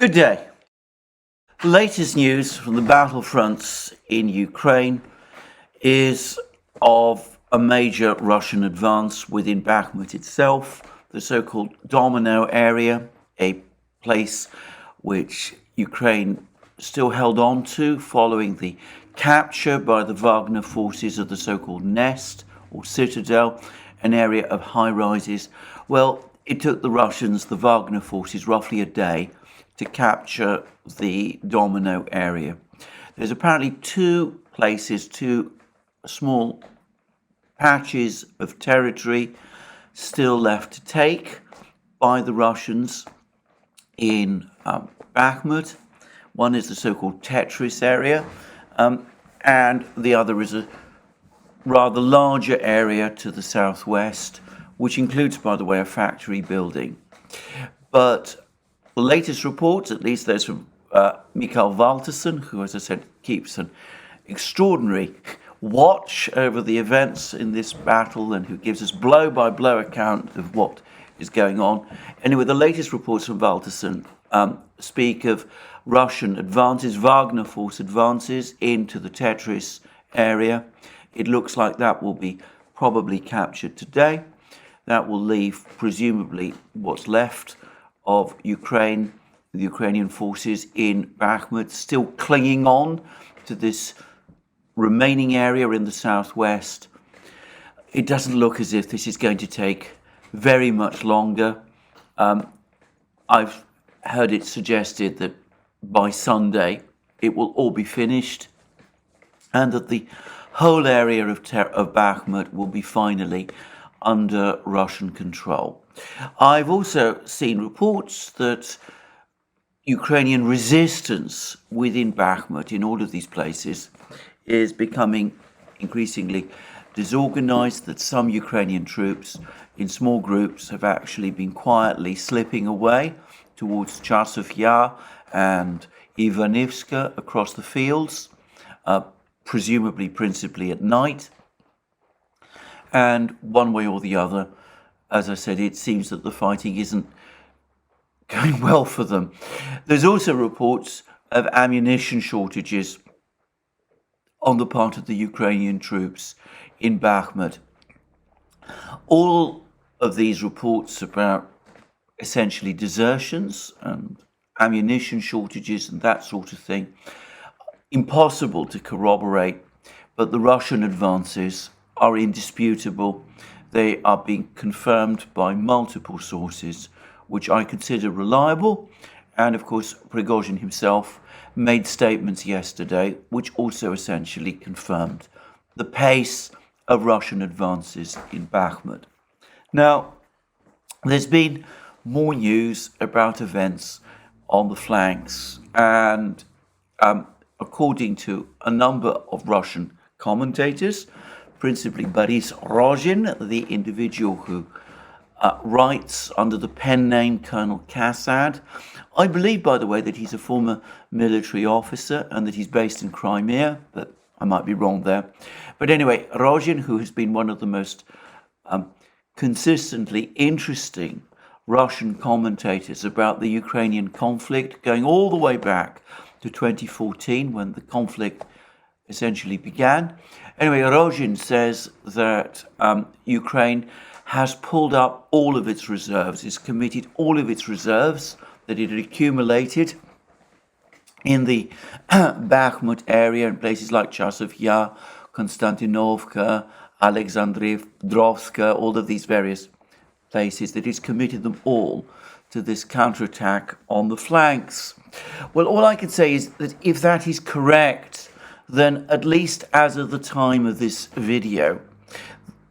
Good day. The latest news from the battlefronts in Ukraine is of a major Russian advance within Bakhmut itself, the so-called Domino area, a place which Ukraine still held on to following the capture by the Wagner forces of the so-called Nest or Citadel, an area of high rises. Well, it took the Russians, the Wagner forces, roughly a day to capture the Domino area. There's apparently two places, two small patches of territory still left to take by the Russians in Bakhmut. One is the so-called Tetris area, and the other is a rather larger area to the southwest, which includes, by the way, a factory building. But the latest reports, at least those from Mikhail Valterson, who, as I said, keeps an extraordinary watch over the events in this battle and who gives us blow-by-blow account of what is going on. Anyway, the latest reports from Valterson speak of Russian advances, Wagner force advances into the Tetris area. It looks like that will be probably captured today. That will leave, presumably, what's left of Ukraine, the Ukrainian forces in Bakhmut, still clinging on to this remaining area in the southwest. It doesn't look as if this is going to take very much longer. I've heard it suggested that by Sunday it will all be finished and that the whole area of Bakhmut will be finally under Russian control. I've also seen reports that Ukrainian resistance within Bakhmut in all of these places is becoming increasingly disorganized, that some Ukrainian troops in small groups have actually been quietly slipping away towards Chasov Yar and Ivanivska across the fields, presumably principally at night. And one way or the other, as I said, it seems that the fighting isn't going well for them. There's also reports of ammunition shortages on the part of the Ukrainian troops in Bakhmut. All of these reports about essentially desertions and ammunition shortages and that sort of thing, impossible to corroborate, but the Russian advances are indisputable. They are being confirmed by multiple sources, which I consider reliable. And of course, Prigozhin himself made statements yesterday, which also essentially confirmed the pace of Russian advances in Bakhmut. Now, there's been more news about events on the flanks, and according to a number of Russian commentators, principally Boris Rozhin, the individual who writes under the pen name Colonel Kassad. I believe, by the way, that he's a former military officer and that he's based in Crimea, but I might be wrong there. But anyway, Rozhin, who has been one of the most consistently interesting Russian commentators about the Ukrainian conflict, going all the way back to 2014 when the conflict essentially began. Anyway, Rozhin says that Ukraine has pulled up all of its reserves, has committed all of its reserves that it had accumulated in the Bakhmut area in places like Chasov Yar, Konstantinovka, Alexandrovka, all of these various places, that it's committed them all to this counterattack on the flanks. Well, all I can say is that if that is correct, then at least as of the time of this video,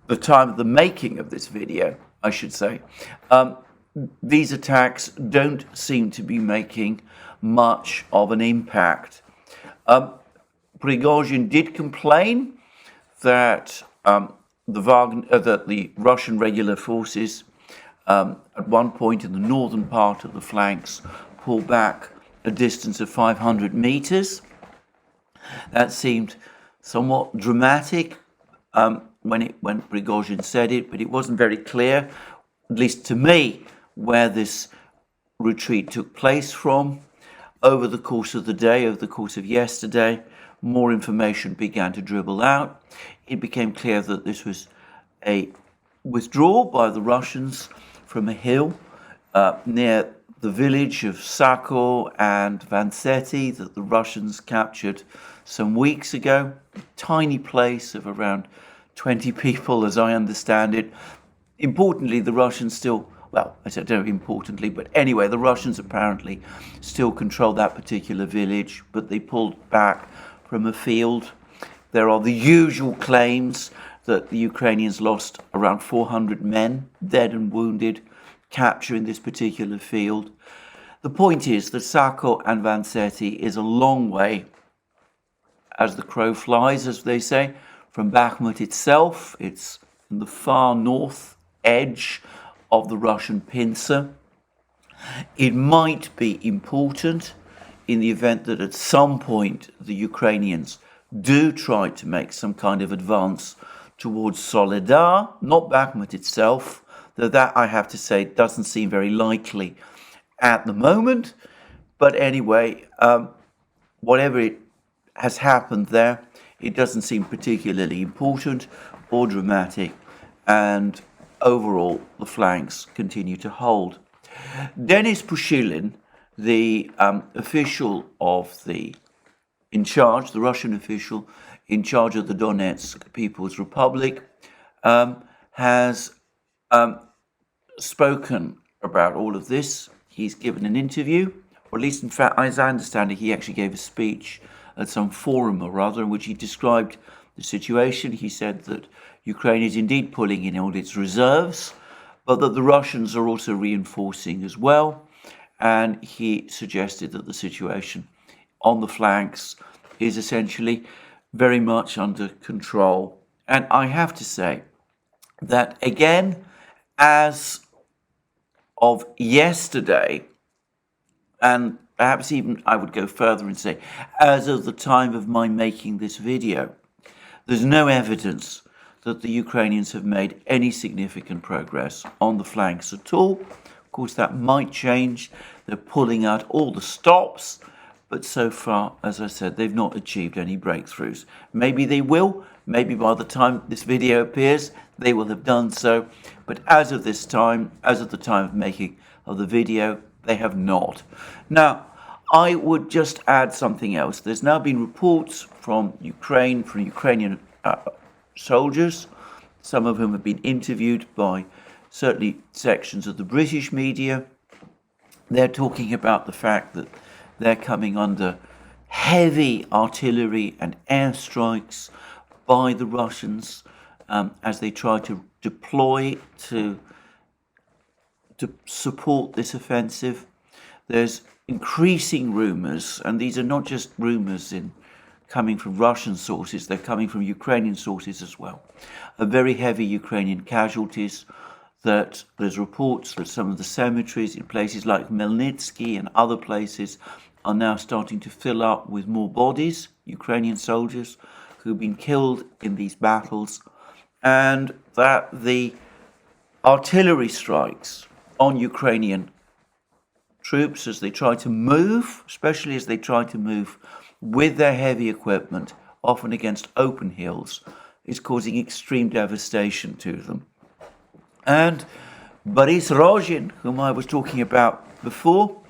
the time of the making of this video, I should say, these attacks don't seem to be making much of an impact. Prigozhin did complain that the Russian regular forces at one point in the northern part of the flanks pulled back a distance of 500 meters. That seemed somewhat dramatic when Prigozhin said it, but it wasn't very clear, at least to me, where this retreat took place from. over the course of the day, over the course of yesterday, more information began to dribble out. It became clear that this was a withdrawal by the Russians from a hill near the village of Sako and Vansetti that the Russians captured some weeks ago. A tiny place of around 20 people, as I understand it. Importantly, the Russians still, well, I don't know importantly, but anyway, the Russians apparently still control that particular village, but they pulled back from a field. There are the usual claims that the Ukrainians lost around 400 men, dead and wounded, capturing this particular field. The point is that Sako and Vansetti is a long way, as the crow flies, as they say, from Bakhmut itself. It's in the far north edge of the Russian pincer. It might be important in the event that at some point the Ukrainians do try to make some kind of advance towards Soledar, not Bakhmut itself, though that, I have to say, doesn't seem very likely at the moment. But anyway, whatever it has happened there, it doesn't seem particularly important or dramatic, and overall the flanks continue to hold. Denis Pushilin, the official of the Russian official in charge of the Donetsk People's Republic, has spoken about all of this. He's given an interview, or at least, in fact, as I understand it, he actually gave a speech at some forum or other in which he described the situation. He said that Ukraine is indeed pulling in all its reserves, but that the Russians are also reinforcing as well. And he suggested that the situation on the flanks is essentially very much under control. And I have to say that, again, as of yesterday, and perhaps even I would go further and say, as of the time of my making this video, there's no evidence that the Ukrainians have made any significant progress on the flanks at all. Of course, that might change. They're pulling out all the stops, but so far, as I said, they've not achieved any breakthroughs. Maybe they will. Maybe by the time this video appears, they will have done so. But as of this time, as of the time of making of the video, they have not. Now, I would just add something else. There's now been reports from Ukraine, from Ukrainian soldiers, some of whom have been interviewed by certainly sections of the British media. They're talking about the fact that they're coming under heavy artillery and airstrikes by the Russians as they try to deploy to support this offensive. There's increasing rumours, and these are not just rumours coming from Russian sources, they're coming from Ukrainian sources as well, of very heavy Ukrainian casualties, that there's reports that some of the cemeteries in places like Melnitsky and other places are now starting to fill up with more bodies, Ukrainian soldiers who've been killed in these battles, and that the artillery strikes on Ukrainian troops as they try to move, especially as they try to move with their heavy equipment, often against open hills, is causing extreme devastation to them. And Boris Rozhin, whom I was talking about before,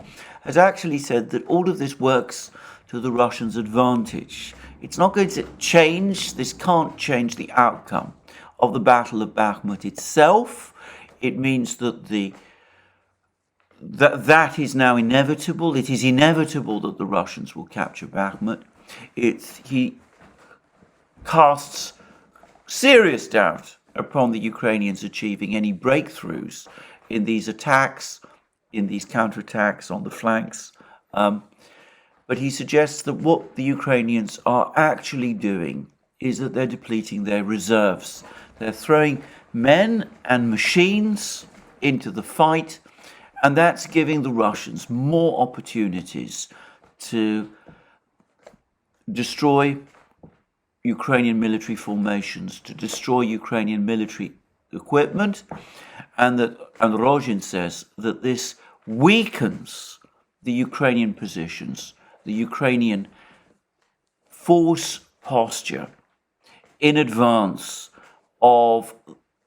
has actually said that all of this works to the Russians' advantage. It's not going to change, this can't change the outcome of the Battle of Bakhmut itself. It means that that is now inevitable. It is inevitable that the Russians will capture Bakhmut. He casts serious doubt upon the Ukrainians achieving any breakthroughs in these attacks, in these counterattacks on the flanks. But he suggests that what the Ukrainians are actually doing is that they're depleting their reserves. They're throwing men and machines into the fight, and that's giving the Russians more opportunities to destroy Ukrainian military formations, to destroy Ukrainian military equipment, and Rozhin says that this weakens the Ukrainian positions, the Ukrainian force posture in advance of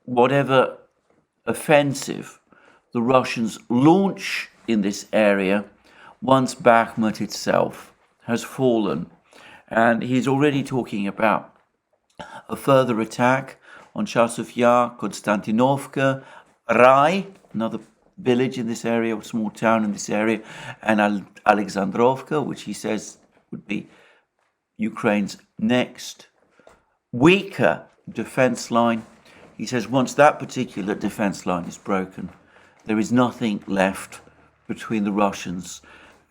whatever offensive the Russians launch in this area once Bakhmut itself has fallen. And he's already talking about a further attack on Chasov Yar, Konstantinovka, Rai, another village in this area, a small town in this area, and Alexandrovka, which he says would be Ukraine's next weaker defense line. He says once that particular defense line is broken, there is nothing left between the Russians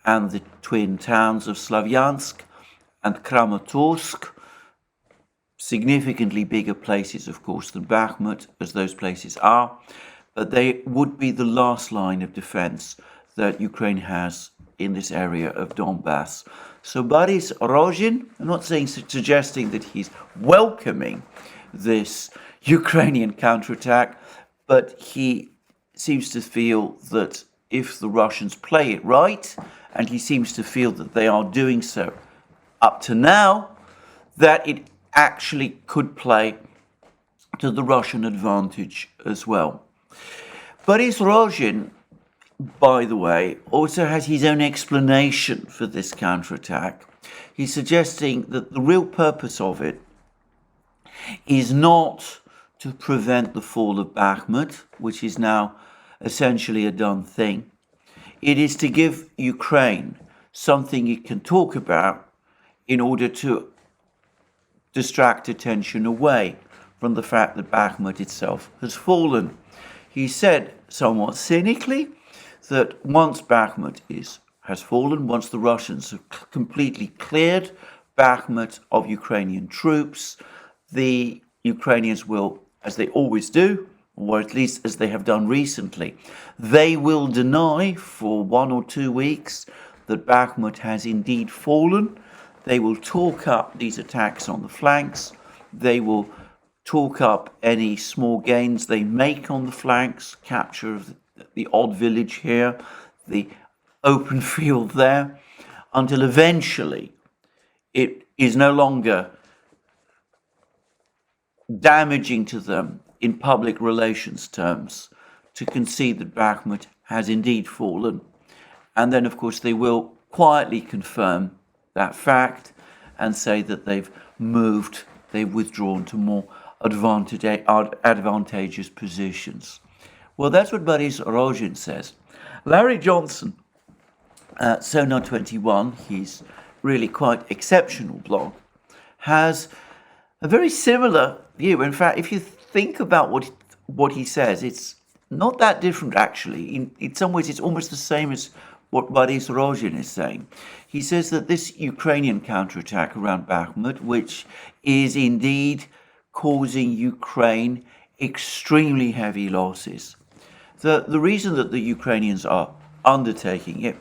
and the twin towns of Slavyansk and Kramatorsk, significantly bigger places, of course, than Bakhmut, as those places are, but they would be the last line of defense that Ukraine has in this area of Donbass. So Boris Rogin, I'm not suggesting that he's welcoming this Ukrainian counterattack, but he seems to feel that if the Russians play it right, and he seems to feel that they are doing so up to now, that it actually could play to the Russian advantage as well. Boris Rogin, by the way, also has his own explanation for this counterattack. He's suggesting that the real purpose of it is not to prevent the fall of Bakhmut, which is now essentially a done thing. It is to give Ukraine something it can talk about in order to distract attention away from the fact that Bakhmut itself has fallen. He said, somewhat cynically, that once Bakhmut has fallen, once the Russians have completely cleared Bakhmut of Ukrainian troops, the Ukrainians will, as they always do, or at least as they have done recently, they will deny for 1 or 2 weeks that Bakhmut has indeed fallen. They will talk up these attacks on the flanks. They will talk up any small gains they make on the flanks, capture of the odd village here, the open field there, until eventually it is no longer damaging to them in public relations terms to concede that Bakhmut has indeed fallen. And then, of course, they will quietly confirm that fact and say that they've withdrawn to more advantageous positions. Well, that's what Boris Rogin says. Larry Johnson, Sonar 21, he's really quite exceptional blog, has a very similar view. In fact, if you think about what he says, it's not that different, actually. In some ways, it's almost the same as what Boris Rogin is saying. He says that this Ukrainian counterattack around Bakhmut, which is indeed causing Ukraine extremely heavy losses, the reason that the Ukrainians are undertaking it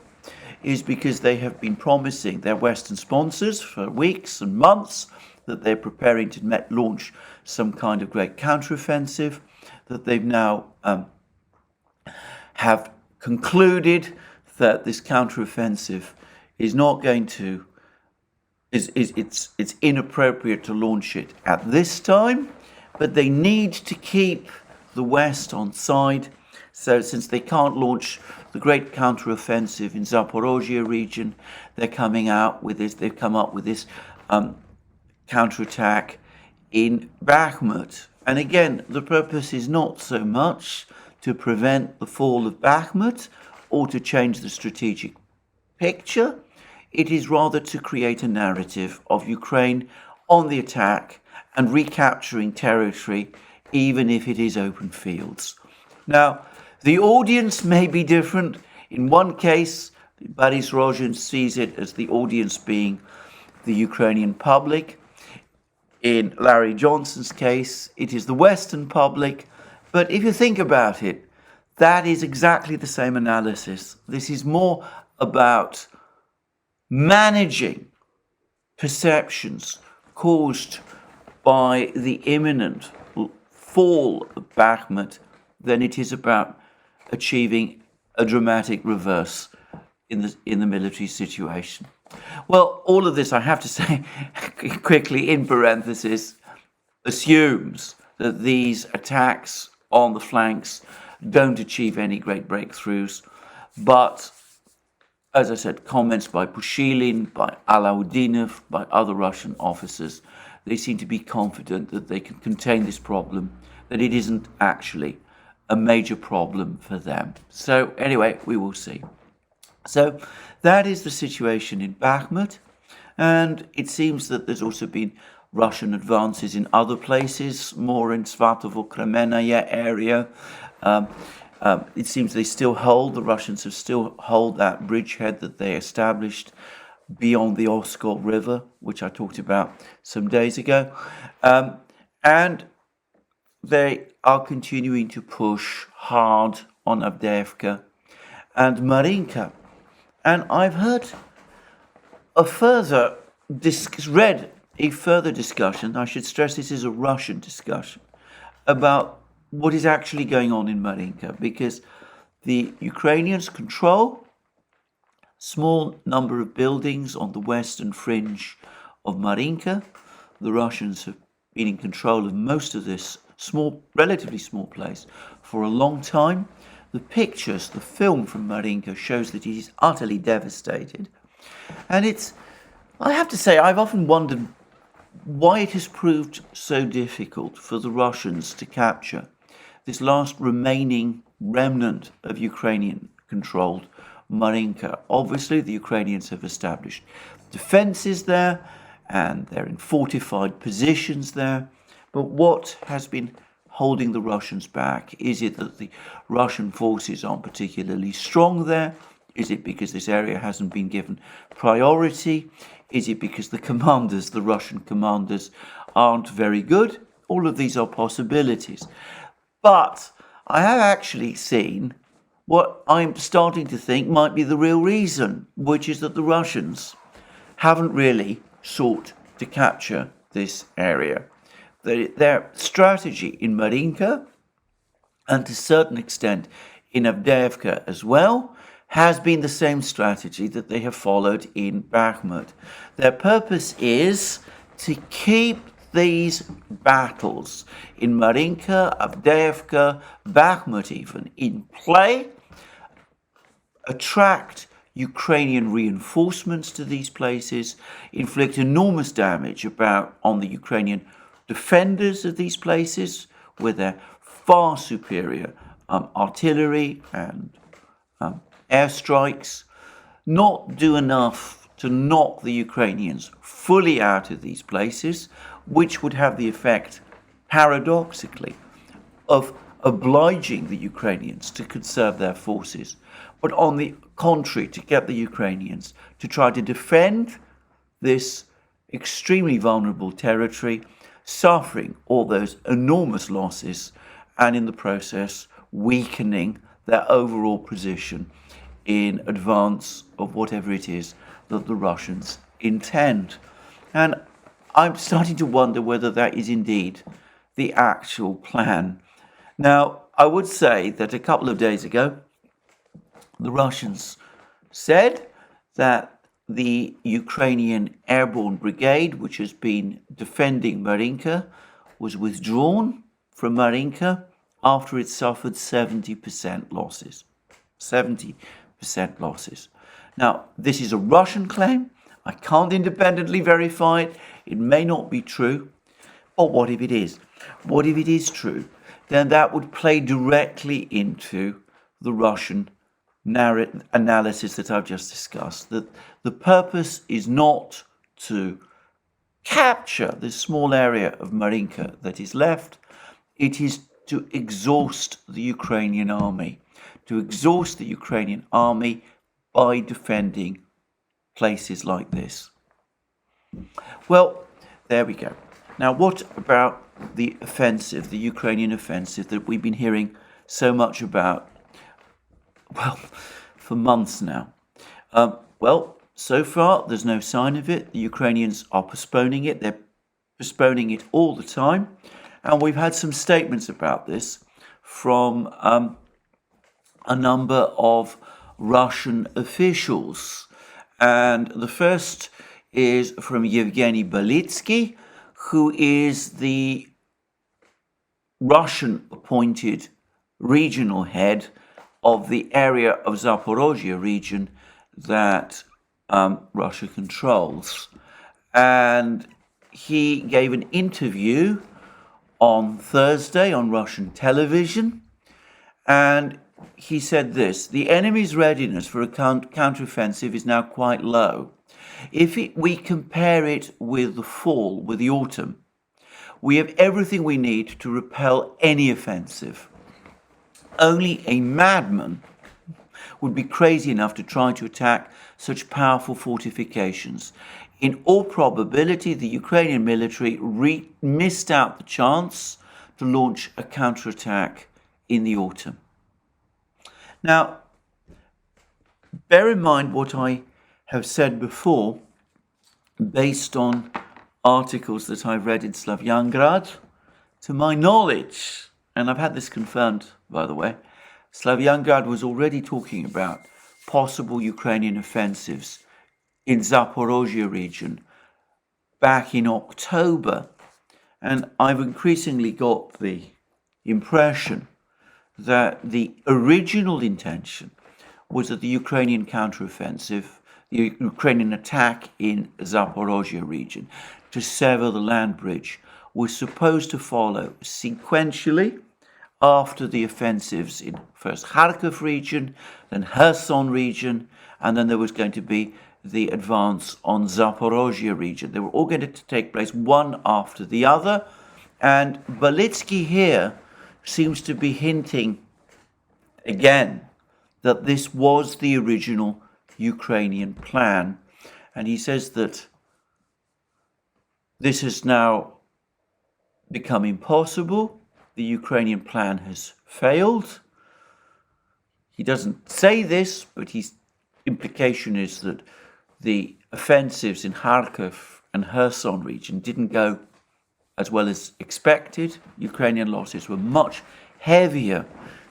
is because they have been promising their Western sponsors for weeks and months that they're preparing to launch some kind of great counteroffensive, that they've now have concluded that this counteroffensive is not going to, it's inappropriate to launch it at this time, but they need to keep the West on side. So since they can't launch the great counteroffensive in Zaporozhye region, they've come up with this counterattack in Bakhmut. And again, the purpose is not so much to prevent the fall of Bakhmut or to change the strategic picture. It is rather to create a narrative of Ukraine on the attack and recapturing territory, even if it is open fields. Now, the audience may be different. In one case, Boris Rogin sees it as the audience being the Ukrainian public. In Larry Johnson's case, it is the Western public. But if you think about it, that is exactly the same analysis. This is more about managing perceptions caused by the imminent fall of Bakhmut than it is about achieving a dramatic reverse in the military situation. Well, all of this, I have to say, quickly in parenthesis, assumes that these attacks on the flanks don't achieve any great breakthroughs. But, as I said, comments by Pushilin, by Alaudinov, by other Russian officers, they seem to be confident that they can contain this problem, that it isn't actually a major problem for them. So anyway, we will see. So that is the situation in Bakhmut, and it seems that there's also been Russian advances in other places, more in Svatovo-Kremenaya area. It seems the Russians have still hold that bridgehead that they established beyond the Oskol River, which I talked about some days ago. And they are continuing to push hard on Avdiivka and Marinka. And I've read a further discussion, I should stress this is a Russian discussion, about what is actually going on in Marinka, because the Ukrainians control small number of buildings on the western fringe of Marinka. The Russians have been in control of most of this relatively small place for a long time. The pictures, the film from Marinka shows that it is utterly devastated. And I have to say, I've often wondered why it has proved so difficult for the Russians to capture this last remaining remnant of Ukrainian-controlled Marinka. Obviously, the Ukrainians have established defenses there, and they're in fortified positions there. But what has been holding the Russians back? Is it that the Russian forces aren't particularly strong there? Is it because this area hasn't been given priority? Is it because the Russian commanders, aren't very good? All of these are possibilities. But I have actually seen what I'm starting to think might be the real reason, which is that the Russians haven't really sought to capture this area. Their strategy in Marinka, and to a certain extent in Avdiivka as well, has been the same strategy that they have followed in Bakhmut. Their purpose is to keep these battles in Marinka, Avdiivka, Bakhmut even, in play, attract Ukrainian reinforcements to these places, inflict enormous damage on the Ukrainian defenders of these places with their far superior artillery and airstrikes, not do enough to knock the Ukrainians fully out of these places, which would have the effect, paradoxically, of obliging the Ukrainians to conserve their forces, but on the contrary, to get the Ukrainians to try to defend this extremely vulnerable territory, suffering all those enormous losses, and in the process weakening their overall position in advance of whatever it is that the Russians intend. And I'm starting to wonder whether that is indeed the actual plan. Now, I would say that a couple of days ago, the Russians said that the Ukrainian Airborne Brigade, which has been defending Marinka, was withdrawn from Marinka after it suffered 70% losses. 70% losses. Now, this is a Russian claim. I can't independently verify it. It may not be true. But what if it is? What if it is true? Then that would play directly into the Russian analysis that I've just discussed, that the purpose is not to capture this small area of Marinka that is left, it is to exhaust the Ukrainian army, by defending places like this. Well, there we go. Now, what about the offensive, the Ukrainian offensive that we've been hearing so much about, well, for months now? So far, there's no sign of it. The Ukrainians are postponing it. They're postponing it all the time. And we've had some statements about this from a number of Russian officials. And the first is from Yevgeny Belitsky, who is the Russian-appointed regional head of the area of Zaporozhye region that Russia controls. And he gave an interview on Thursday on Russian television, and he said this: the enemy's readiness for a counteroffensive is now quite low. If we compare it with the fall, with the autumn, we have everything we need to repel any offensive. Only a madman would be crazy enough to try to attack such powerful fortifications. In all probability, the Ukrainian military missed out the chance to launch a counterattack in the autumn. Now, bear in mind what I have said before, based on articles that I've read in Slavyangrad. To my knowledge, and I've had this confirmed, by the way, Slavyangrad was already talking about possible Ukrainian offensives in Zaporozhye region back in October. And I've increasingly got the impression that the original intention was that the Ukrainian counteroffensive, the Ukrainian attack in Zaporozhye region to sever the land bridge, was supposed to follow sequentially after the offensives in first Kharkiv region, then Kherson region, and then there was going to be the advance on Zaporozhye region. They were all going to take place one after the other, and Belitsky here seems to be hinting again that this was the original Ukrainian plan, and he says that this has now become impossible. The Ukrainian plan has failed. He doesn't say this, but his implication is that the offensives in Kharkiv and Kherson region didn't go as well as expected. Ukrainian losses were much heavier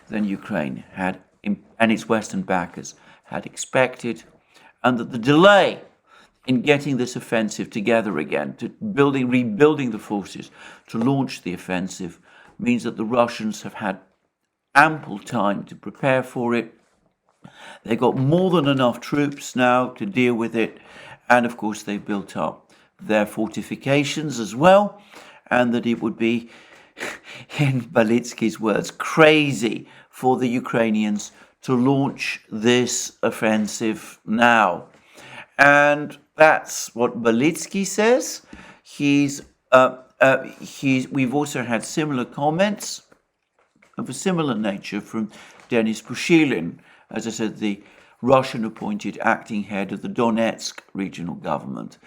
than Ukraine had, and its Western backers had expected, and that the delay in getting this offensive together again, to rebuilding the forces to launch the offensive, means that the Russians have had ample time to prepare for it. They've got more than enough troops now to deal with it, and of course they've built up their fortifications as well, and that it would be, in Belitsky's words, crazy for the Ukrainians to launch this offensive now. And that's what Belitsky says. We've also had similar comments of a similar nature from Denis Pushilin, as I said, the Russian-appointed acting head of the Donetsk regional government.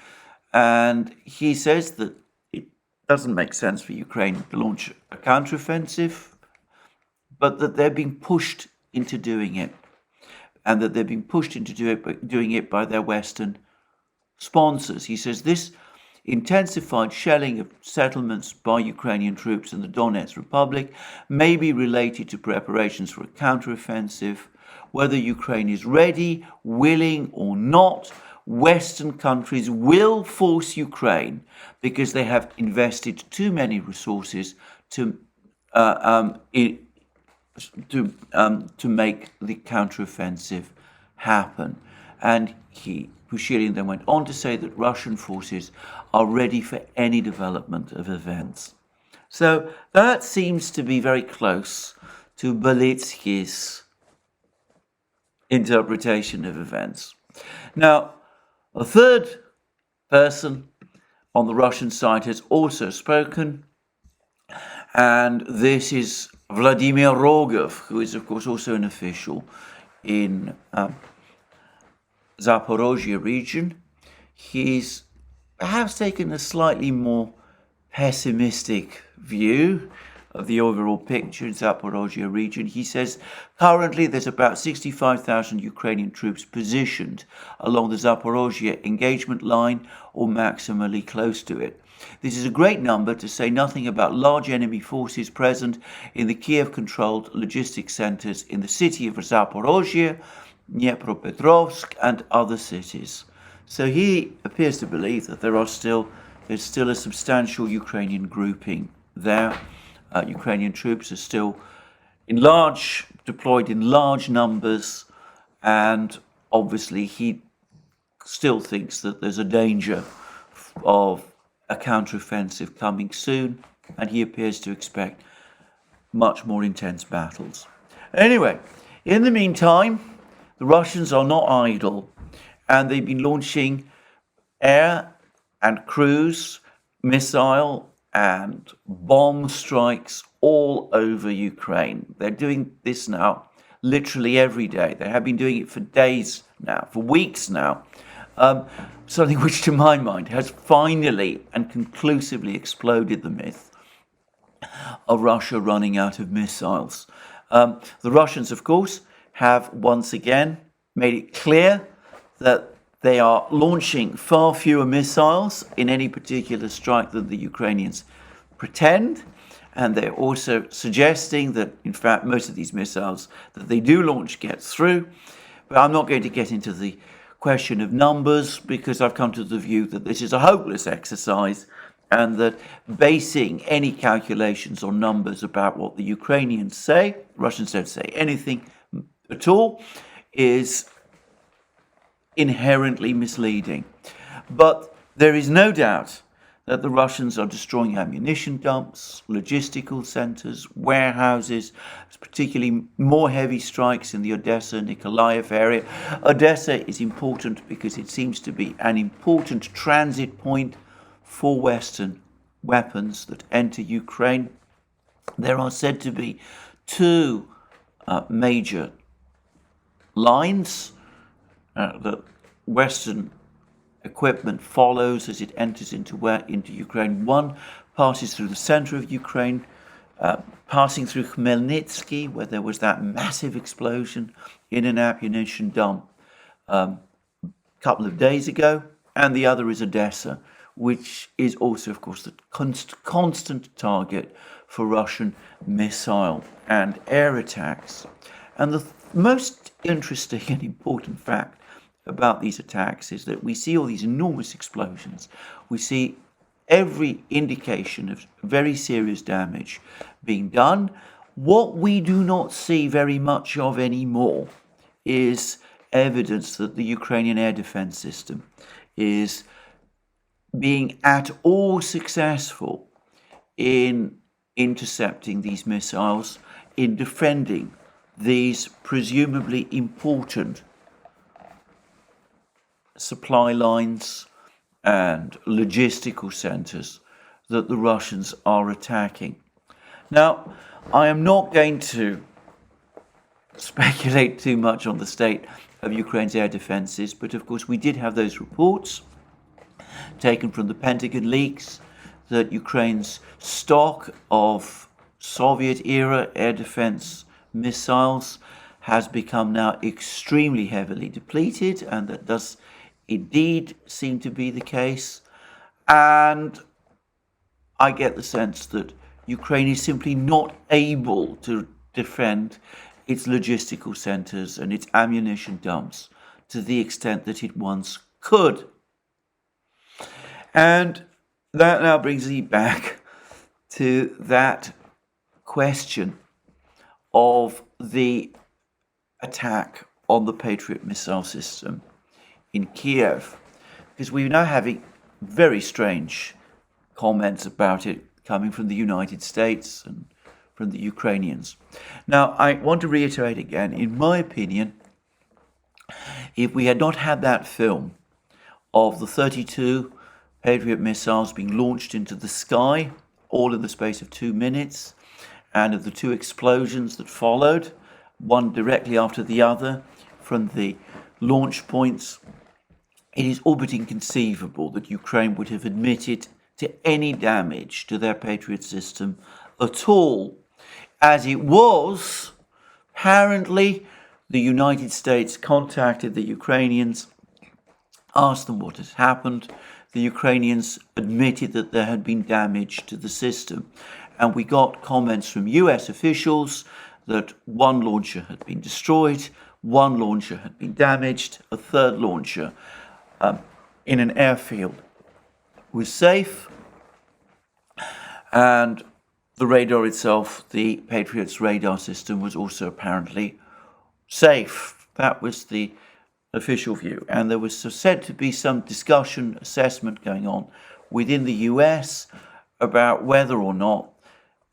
And he says that it doesn't make sense for Ukraine to launch a counteroffensive, but that they're being pushed into doing it, and that they're being pushed into doing it by their Western sponsors. He says this intensified shelling of settlements by Ukrainian troops in the Donetsk Republic may be related to preparations for a counteroffensive. Whether Ukraine is ready, willing or not, Western countries will force Ukraine because they have invested too many resources to make the counteroffensive happen. And Pushilin then went on to say that Russian forces are ready for any development of events. So that seems to be very close to Belitsky's interpretation of events. Now, a third person on the Russian side has also spoken, and this is Vladimir Rogov, who is, of course, also an official in Zaporozhye region. He's perhaps taken a slightly more pessimistic view of the overall picture in Zaporozhye region. He says currently there's about 65,000 Ukrainian troops positioned along the Zaporozhye engagement line or maximally close to it. This is a great number, to say nothing about large enemy forces present in the Kiev-controlled logistics centers in the city of Zaporozhye, Dnipropetrovsk, and other cities. So he appears to believe that there's still a substantial Ukrainian grouping there. Ukrainian troops are still deployed in large numbers, and obviously he still thinks that there's a danger of a counteroffensive coming soon, and he appears to expect much more intense battles. Anyway, in the meantime, the Russians are not idle, and they've been launching air and cruise, missile and bomb strikes all over Ukraine. They're doing this now literally every day. They have been doing it for days now, for weeks now. Something which, to my mind, has finally and conclusively exploded the myth of Russia running out of missiles. The Russians, of course, have once again made it clear that they are launching far fewer missiles in any particular strike than the Ukrainians pretend. And they're also suggesting that, in fact, most of these missiles that they do launch get through. But I'm not going to get into the question of numbers, because I've come to the view that this is a hopeless exercise, and that basing any calculations on numbers about what the Ukrainians say, Russians don't say anything at all, is inherently misleading. But there is no doubt that the Russians are destroying ammunition dumps, logistical centers, warehouses, particularly more heavy strikes in the Odessa, Nikolaev area. Odessa is important because it seems to be an important transit point for Western weapons that enter Ukraine. There are said to be two major lines that Western equipment follows as it enters into Ukraine. One passes through the center of Ukraine, passing through Khmelnytsky, where there was that massive explosion in an ammunition dump a couple of days ago, and the other is Odessa, which is also, of course, the constant target for Russian missile and air attacks. And the most interesting and important fact about these attacks is that we see all these enormous explosions. We see every indication of very serious damage being done. What we do not see very much of anymore is evidence that the Ukrainian air defense system is being at all successful in intercepting these missiles, in defending these presumably important supply lines and logistical centers that the Russians are attacking. Now, I am not going to speculate too much on the state of Ukraine's air defenses, but of course we did have those reports taken from the Pentagon leaks that Ukraine's stock of Soviet-era air defense missiles has become now extremely heavily depleted, and that does indeed seem to be the case. And I get the sense that Ukraine is simply not able to defend its logistical centers and its ammunition dumps to the extent that it once could. And that now brings me back to that question of the attack on the Patriot missile system in Kiev, because we're now having very strange comments about it coming from the United States and from the Ukrainians. Now, I want to reiterate again, in my opinion, if we had not had that film of the 32 Patriot missiles being launched into the sky, all in the space of 2 minutes, and of the two explosions that followed, one directly after the other from the launch points, it is all but inconceivable that Ukraine would have admitted to any damage to their Patriot system at all. As it was, apparently, the United States contacted the Ukrainians, asked them what had happened. The Ukrainians admitted that there had been damage to the system. And we got comments from US officials that one launcher had been destroyed, one launcher had been damaged, a third launcher in an airfield was safe, and the radar itself, the Patriot's radar system, was also apparently safe. That was the official view. And there was said to be some discussion, assessment going on within the US about whether or not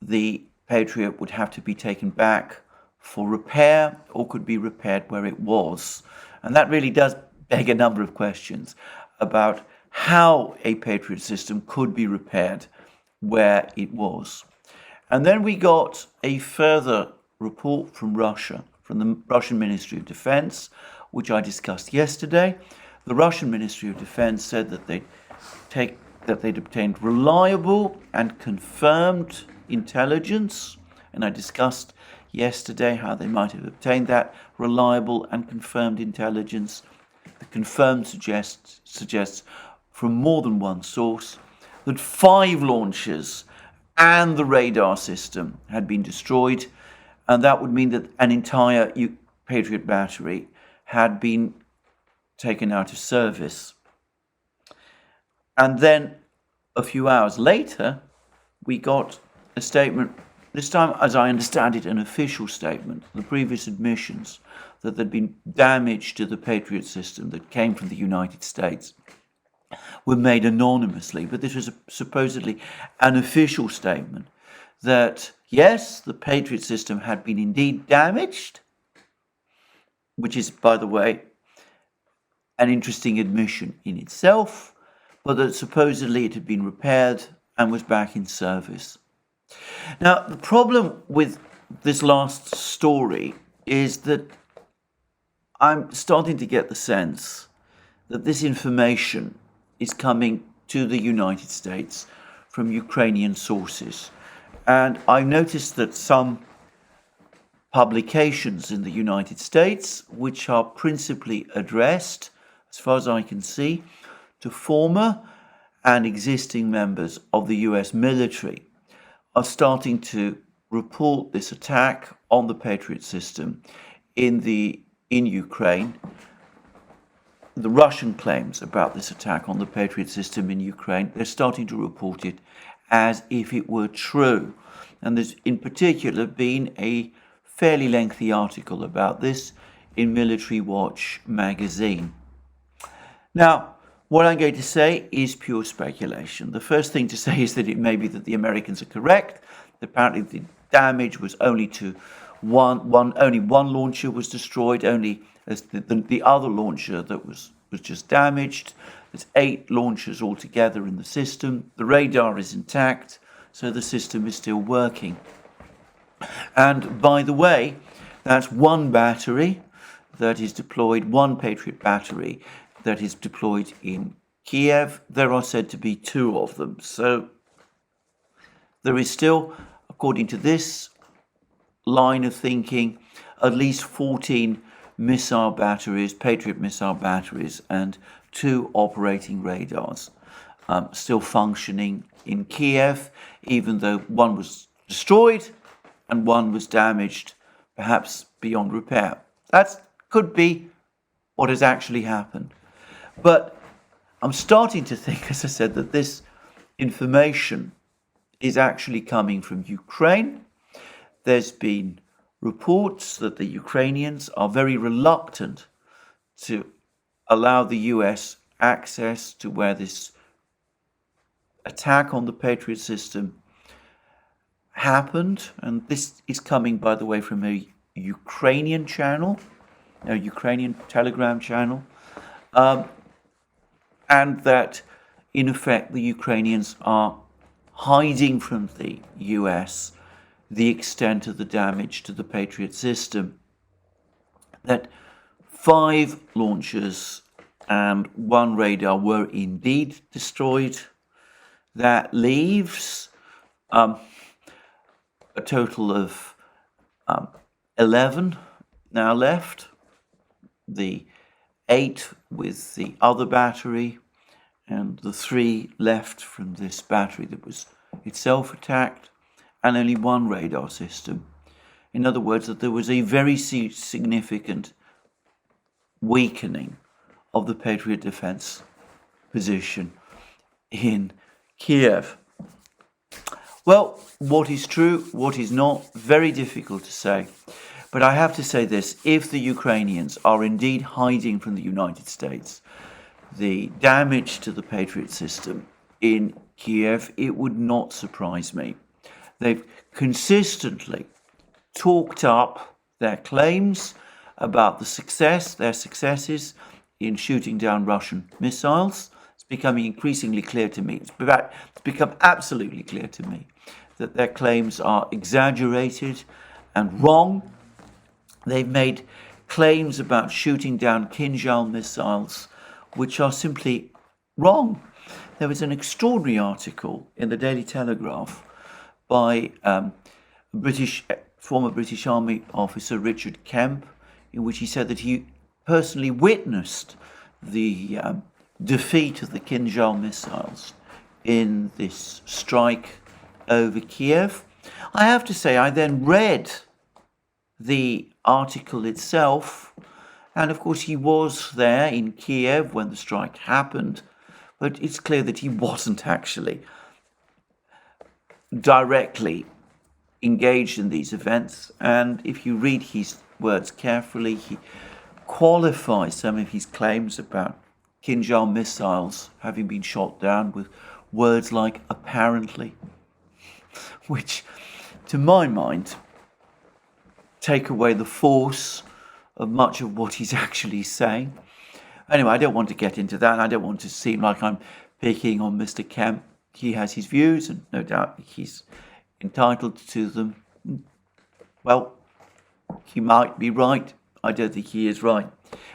the Patriot would have to be taken back for repair or could be repaired where it was. And that really does beg a number of questions about how a Patriot system could be repaired where it was. And then we got a further report from Russia, from the Russian Ministry of Defense, which I discussed yesterday. The Russian Ministry of Defense said that they'd obtained reliable and confirmed intelligence, and I discussed yesterday how they might have obtained that reliable and confirmed intelligence. The confirmed suggests from more than one source that 5 launchers and the radar system had been destroyed, and that would mean that an entire Patriot battery had been taken out of service. And then a few hours later, we got a statement, this time, as I understand it, an official statement. The previous admissions that there'd been damage to the Patriot system that came from the United States were made anonymously, but this was supposedly an official statement that, yes, the Patriot system had been indeed damaged, which is, by the way, an interesting admission in itself, but that supposedly it had been repaired and was back in service. Now, the problem with this last story is that I'm starting to get the sense that this information is coming to the United States from Ukrainian sources. And I noticed that some publications in the United States, which are principally addressed, as far as I can see, to former and existing members of the US military, are starting to report this attack on the Patriot system in Ukraine. The Russian claims about this attack on the Patriot system in Ukraine, they're starting to report it as if it were true. And there's in particular been a fairly lengthy article about this in Military Watch magazine. Now, what I'm going to say is pure speculation. The first thing to say is that it may be that the Americans are correct. Apparently the damage was only to only one launcher was destroyed, only as the other launcher that was just damaged. There's 8 launchers altogether in the system. The radar is intact, so the system is still working. And by the way, that's one battery that is deployed, one Patriot battery that is deployed in Kiev. There are said to be 2 of them. So there is still, according to this line of thinking, at least 14 missile batteries, Patriot missile batteries, and 2 operating radars still functioning in Kiev, even though one was destroyed and one was damaged, perhaps beyond repair. That could be what has actually happened. But I'm starting to think, as I said, that this information is actually coming from Ukraine. There's been reports that the Ukrainians are very reluctant to allow the US access to where this attack on the Patriot system happened. And this is coming, by the way, from a Ukrainian channel, a Ukrainian Telegram channel. And that, in effect, the Ukrainians are hiding from the US the extent of the damage to the Patriot system. That 5 launchers and 1 radar were indeed destroyed. That leaves a total of 11 now left. The 8 with the other battery, and the 3 left from this battery that was itself attacked, and only 1 radar system. In other words, that there was a very significant weakening of the Patriot defense position in Kiev. Well, what is true, what is not, very difficult to say. But I have to say this, if the Ukrainians are indeed hiding from the United States the damage to the Patriot system in Kiev, it would not surprise me. They've consistently talked up their claims about their successes in shooting down Russian missiles. It's becoming increasingly clear to me, it's become absolutely clear to me that their claims are exaggerated and wrong. They've made claims about shooting down Kinjal missiles which are simply wrong. There was an extraordinary article in the Daily Telegraph by former British Army officer Richard Kemp, in which he said that he personally witnessed the defeat of the Kinjal missiles in this strike over Kiev. I have to say, I then read the article itself, and of course he was there in Kiev when the strike happened, but it's clear that he wasn't actually directly engaged in these events. And if you read his words carefully, he qualifies some of his claims about Kinjal missiles having been shot down with words like apparently, which to my mind take away the force of much of what he's actually saying. Anyway, I don't want to get into that. I don't want to seem like I'm picking on Mr. Kemp. He has his views, and no doubt he's entitled to them. Well, he might be right. I don't think he is right.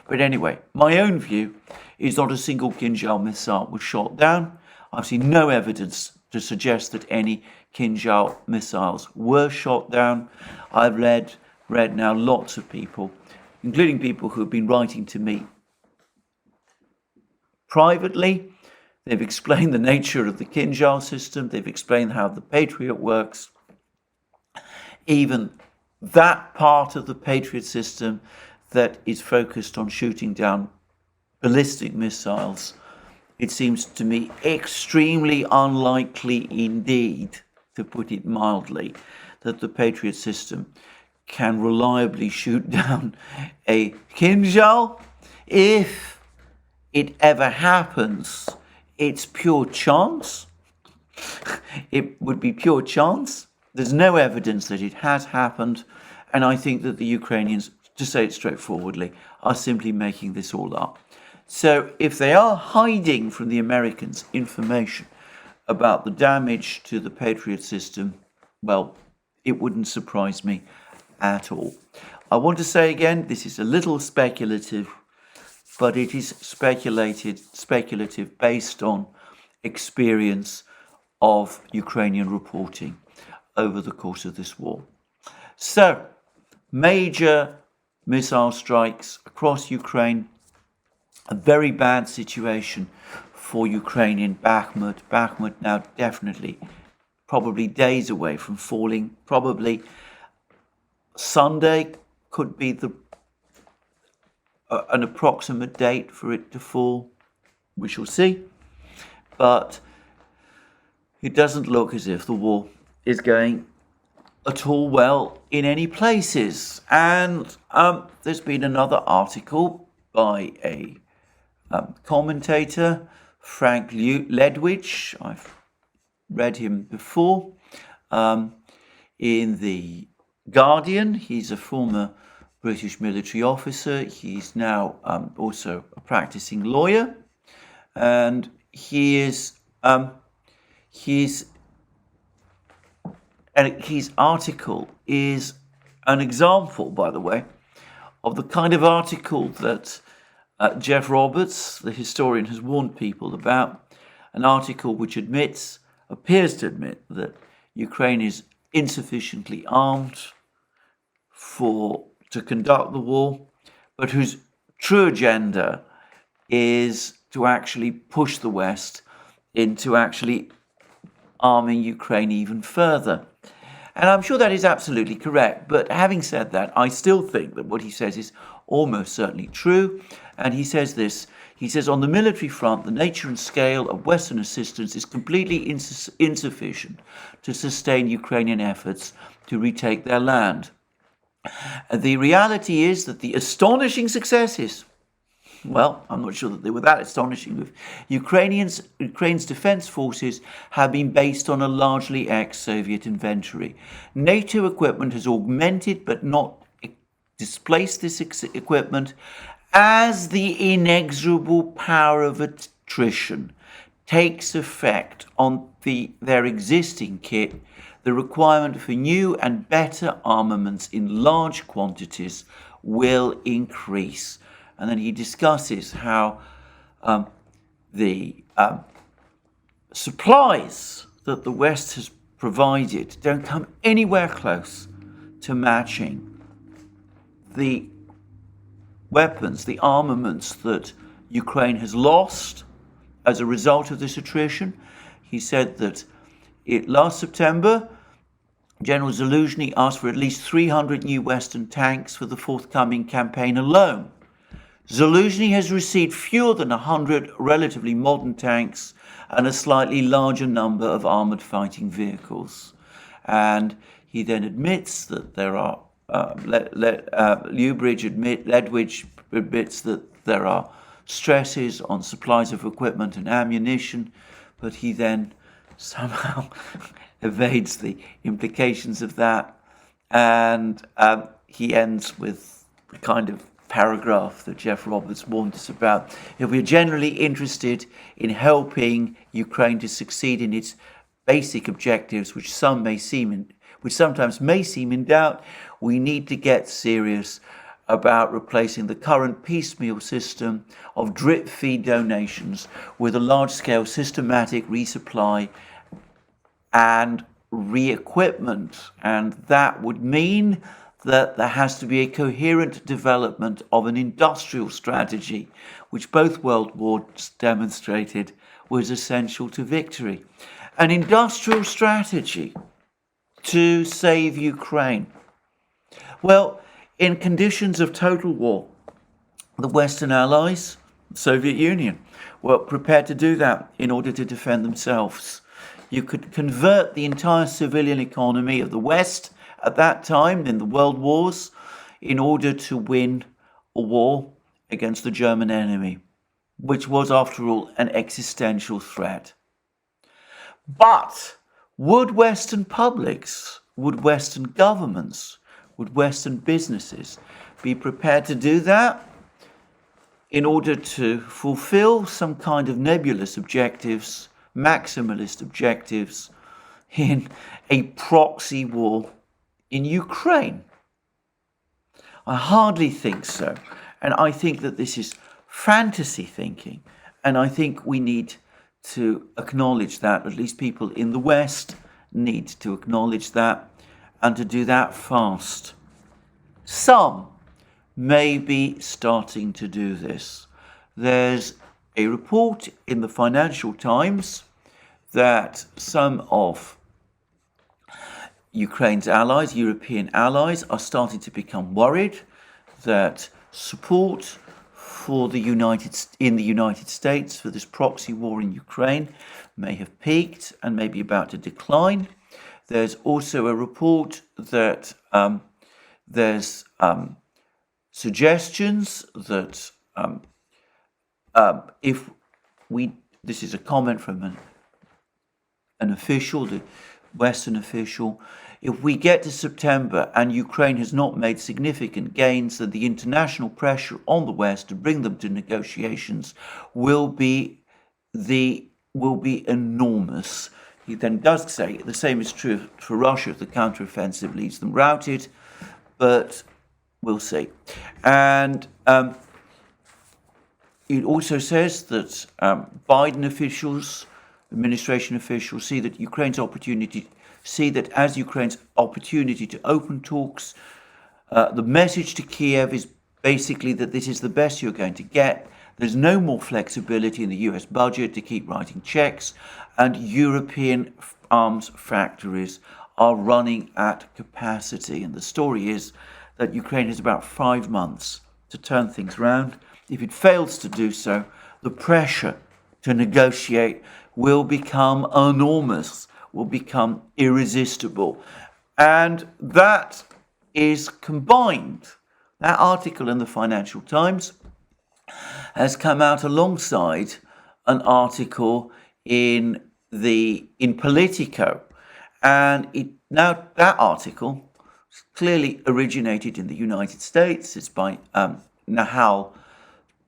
But anyway, my own view is not a single Kinjal missile was shot down. I've seen no evidence to suggest that any Kinjal missiles were shot down. I've read now lots of people, including people who have been writing to me privately. They've explained the nature of the Kinjal system. They've explained how the Patriot works. Even that part of the Patriot system that is focused on shooting down ballistic missiles, it seems to me extremely unlikely indeed, to put it mildly, that the Patriot system can reliably shoot down a Kinjal. If it ever happens, it's pure chance. It would be pure chance. There's no evidence that it has happened, and I think that the Ukrainians, to say it straightforwardly, are simply making this all up. So if they are hiding from the Americans information about the damage to the Patriot system, well, it wouldn't surprise me at all. I want to say again, this is a little speculative, but it is speculative based on experience of Ukrainian reporting over the course of this war. So, major missile strikes across Ukraine, a very bad situation for Ukraine in Bakhmut. Bakhmut now definitely, probably days away from falling. Probably Sunday could be an approximate date for it to fall. We shall see. But it doesn't look as if the war is going at all well in any places. And there's been another article by a commentator, Frank Ledwidge. I've read him before, in the Guardian. He's a former British military officer. He's now also a practicing lawyer, and his article is an example, by the way, of the kind of article that Jeff Roberts, the historian, has warned people about. An article which appears to admit that Ukraine is insufficiently armed to conduct the war, but whose true agenda is to actually push the West into actually arming Ukraine even further. And I'm sure that is absolutely correct. But having said that, I still think that what he says is almost certainly true. And he says this. He says, on the military front, the nature and scale of Western assistance is completely insufficient to sustain Ukrainian efforts to retake their land. And the reality is that the astonishing successes, well, I'm not sure that they were that astonishing. Ukraine's defense forces have been based on a largely ex-Soviet inventory. NATO equipment has augmented but not displaced this equipment as the inexorable power of attrition takes effect on their existing kit. The requirement for new and better armaments in large quantities will increase. And then he discusses how the supplies that the West has provided don't come anywhere close to matching the weapons, the armaments that Ukraine has lost as a result of this attrition. He said that last September, General Zaluzhny asked for at least 300 new Western tanks for the forthcoming campaign alone. Zaluzhny has received fewer than 100 relatively modern tanks and a slightly larger number of armoured fighting vehicles. And he then admits that there are, Ledwidge admits that there are stresses on supplies of equipment and ammunition, but he then somehow evades the implications of that. And he ends with the kind of paragraph that Jeff Roberts warned us about. If we're generally interested in helping Ukraine to succeed in its basic objectives, which sometimes may seem in doubt, we need to get serious about replacing the current piecemeal system of drip feed donations with a large-scale systematic resupply and re-equipment. And that would mean that there has to be a coherent development of an industrial strategy, which both world wars demonstrated was essential to victory. An industrial strategy to save Ukraine. Well, in conditions of total war, the Western allies, the Soviet Union, were prepared to do that in order to defend themselves. You could convert the entire civilian economy of the West at that time in the world wars in order to win a war against the German enemy, which was, after all, an existential threat. But would Western publics, would Western governments, would Western businesses be prepared to do that in order to fulfill some kind of nebulous objectives, maximalist objectives, in a proxy war in Ukraine? I hardly think so. And I think that this is fantasy thinking. And I think we need to acknowledge that, at least people in the West need to acknowledge that, and to do that fast. Some may be starting to do this. There's a report in the Financial Times that some of Ukraine's allies, European allies, are starting to become worried that support for in the United States for this proxy war in Ukraine may have peaked and may be about to decline. There's also a report that there's suggestions that this is a comment from an official, the Western official, if we get to September and Ukraine has not made significant gains, then the international pressure on the West to bring them to negotiations will be enormous. He then does say the same is true for Russia if the counteroffensive leaves them routed, but we'll see. And it also says that Biden officials, administration officials, see that as Ukraine's opportunity to open talks. The message to Kiev is basically that this is the best you're going to get. There's no more flexibility in the US budget to keep writing checks, and European arms factories are running at capacity. And the story is that Ukraine has about 5 months to turn things around. if it fails to do so, the pressure to negotiate will become enormous, will become irresistible. And that is combined. That article in the Financial Times has come out alongside an article in Politico. And now that article clearly originated in the United States. It's by Nahal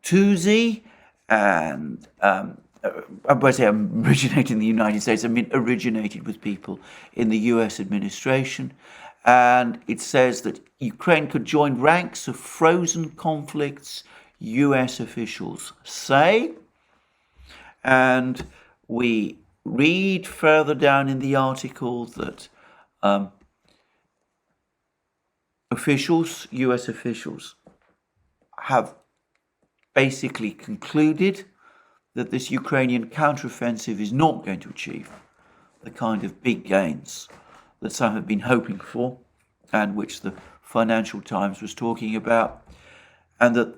Tuzi, and when I say originated in the United States, I mean originated with people in the US administration. And it says that Ukraine could join ranks of frozen conflicts, US officials say. And we read further down in the article that US officials, have basically concluded that this Ukrainian counteroffensive is not going to achieve the kind of big gains that some have been hoping for, and which the Financial Times was talking about, and that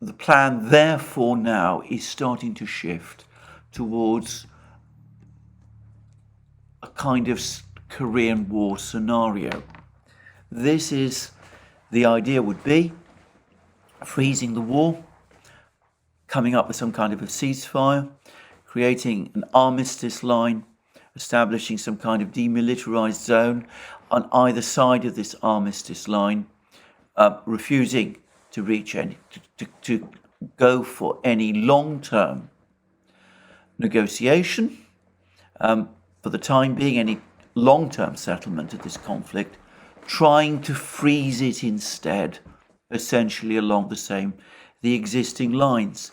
the plan therefore now is starting to shift towards a kind of Korean War scenario. This is, the idea would be freezing the war, coming up with some kind of a ceasefire, creating an armistice line, establishing some kind of demilitarized zone on either side of this armistice line, refusing to reach any, to go for any long-term negotiation, for the time being, any long-term settlement of this conflict, trying to freeze it instead, essentially along the existing lines.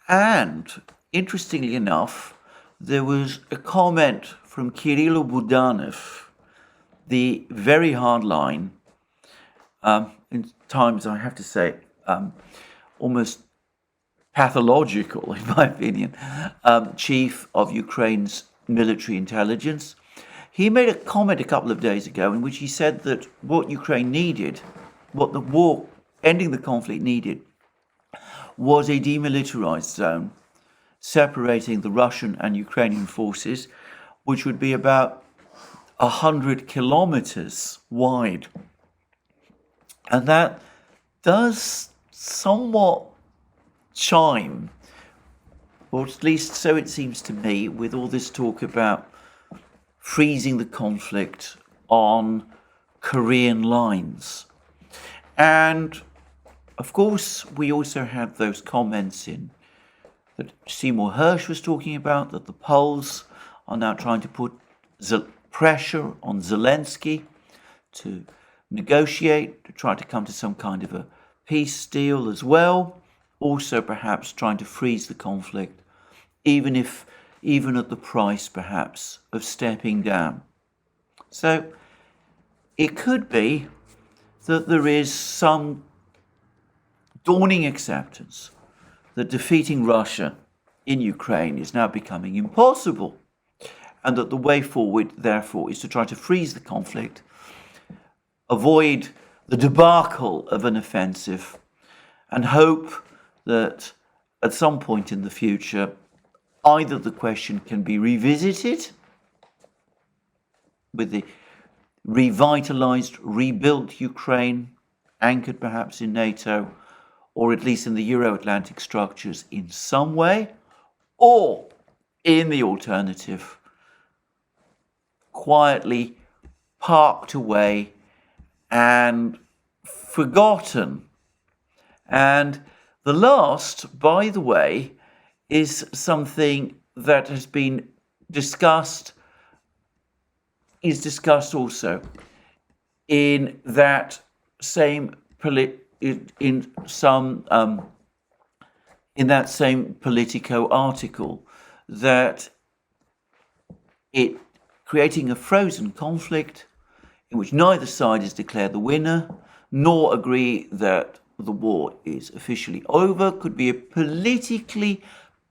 And interestingly enough, there was a comment from Kirill Budanov, the very hardline, in times, I have to say, almost pathological, in my opinion, chief of Ukraine's military intelligence. He made a comment a couple of days ago in which he said that what Ukraine needed, what the war, ending the conflict needed, was a demilitarized zone separating the Russian and Ukrainian forces, which would be about 100 kilometers wide. And that does somewhat chime, or at least so it seems to me, with all this talk about freezing the conflict on Korean lines. And of course, we also have those comments in that Seymour Hersh was talking about, that the Poles are now trying to put pressure on Zelensky to negotiate, to try to come to some kind of a peace deal as well. Also perhaps trying to freeze the conflict, even at the price perhaps of stepping down. So it could be that there is some dawning acceptance that defeating Russia in Ukraine is now becoming impossible, and that the way forward, therefore, is to try to freeze the conflict, avoid the debacle of an offensive, and hope that at some point in the future, either the question can be revisited with the revitalized, rebuilt Ukraine, anchored perhaps in NATO, or at least in the Euro-Atlantic structures in some way, or in the alternative, quietly parked away and forgotten. And the last, by the way, is something that has been discussed, is discussed also in that same in that same Politico article, that it creating a frozen conflict in which neither side is declared the winner nor agree that the war is officially over could be a politically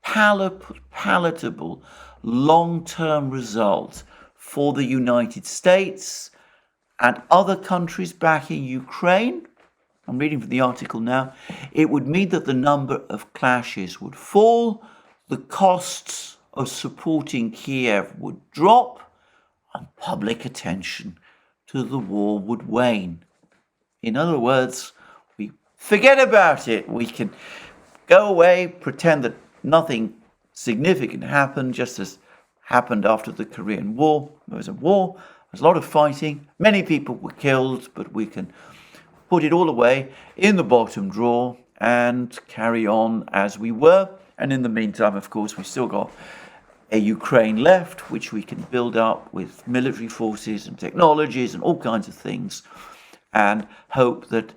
palatable long-term result for the United States and other countries backing Ukraine, I'm reading from the article now, it would mean that the number of clashes would fall, the costs of supporting Kiev would drop, and public attention to the war would wane. In other words, we forget about it. We can go away, pretend that nothing significant happened, just as happened after the Korean War. There was a war, there was a lot of fighting, many people were killed, but we can put it all away in the bottom drawer and carry on as we were. And in the meantime, of course, we've still got a Ukraine left, which we can build up with military forces and technologies and all kinds of things, and hope that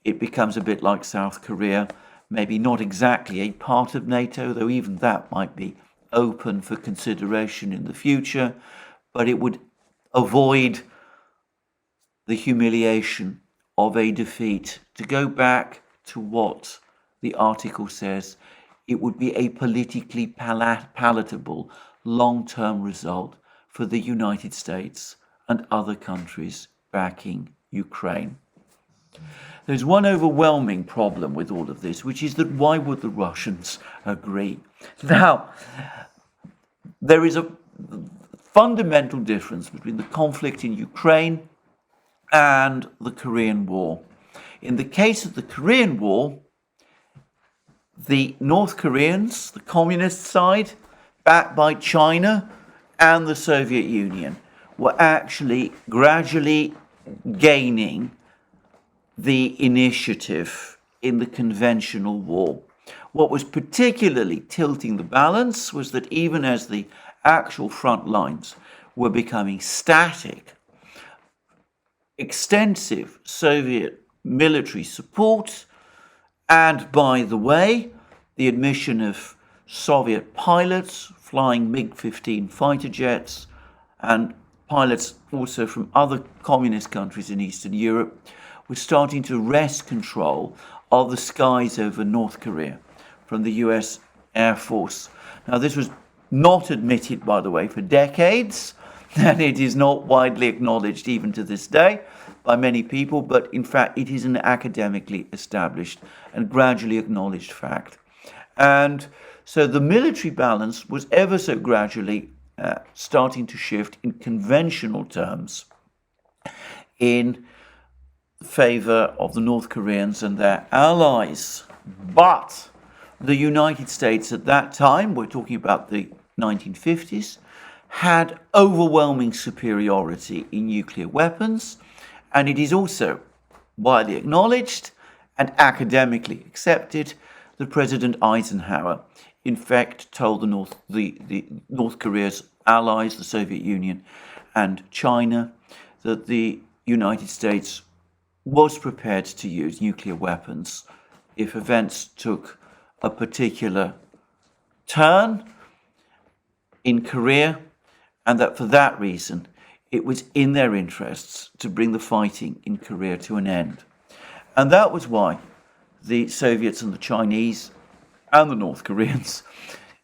it becomes a bit like South Korea, maybe not exactly a part of NATO, though even that might be open for consideration in the future, but it would avoid the humiliation of a defeat. To go back to what the article says, it would be a politically palatable long-term result for the United States and other countries backing Ukraine. There's one overwhelming problem with all of this, which is that why would the Russians agree? Now, there is a fundamental difference between the conflict in Ukraine and the Korean War. In the case of the Korean War, the North Koreans, the communist side, backed by China and the Soviet Union, were actually gradually gaining the initiative in the conventional war. What was particularly tilting the balance was that even as the actual front lines were becoming static, extensive Soviet military support, and by the way, the admission of Soviet pilots flying MiG-15 fighter jets and pilots also from other communist countries in Eastern Europe were starting to wrest control of the skies over North Korea from the US Air Force. Now, this was not admitted, by the way, for decades, and it is not widely acknowledged even to this day by many people, but in fact it is an academically established and gradually acknowledged fact. And so the military balance was ever so gradually starting to shift in conventional terms in favor of the North Koreans and their allies. But the United States at that time, we're talking about the 1950s, had overwhelming superiority in nuclear weapons, and it is also widely acknowledged and academically accepted that President Eisenhower, in fact, told the North Korea's allies, the Soviet Union and China, that the United States was prepared to use nuclear weapons if events took a particular turn in Korea, and that for that reason it was in their interests to bring the fighting in Korea to an end. And that was why the Soviets and the Chinese and the North Koreans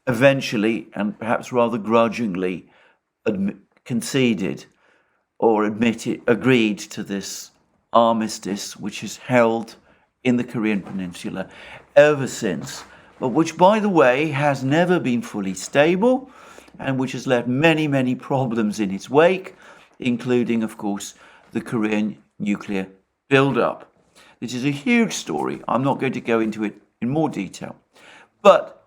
eventually, and perhaps rather grudgingly, conceded or agreed to this armistice, which is held in the Korean Peninsula ever since, but which, by the way, has never been fully stable and which has left many, many problems in its wake, including, of course, the Korean nuclear build-up. This is a huge story. I'm not going to go into it in more detail. But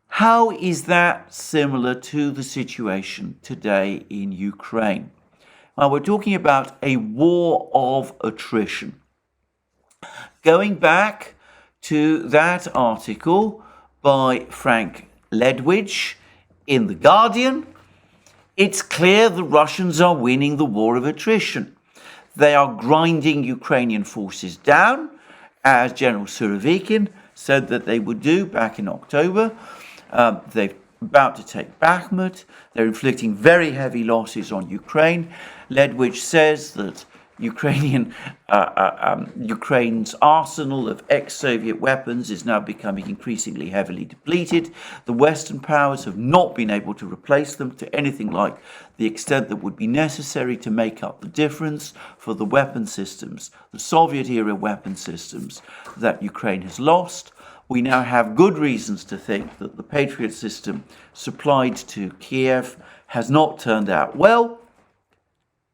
how is that similar to the situation today in Ukraine? Now, we're talking about a war of attrition. Going back to that article by Frank Ledwidge in The Guardian, it's clear the Russians are winning the war of attrition. They are grinding Ukrainian forces down, as General Surovikin said that they would do back in October. They're about to take Bakhmut. They're inflicting very heavy losses on Ukraine. Ledwidge says that Ukraine's arsenal of ex-Soviet weapons is now becoming increasingly heavily depleted. The Western powers have not been able to replace them to anything like the extent that would be necessary to make up the difference for the weapon systems, the Soviet-era weapon systems that Ukraine has lost. We now have good reasons to think that the Patriot system supplied to Kiev has not turned out well.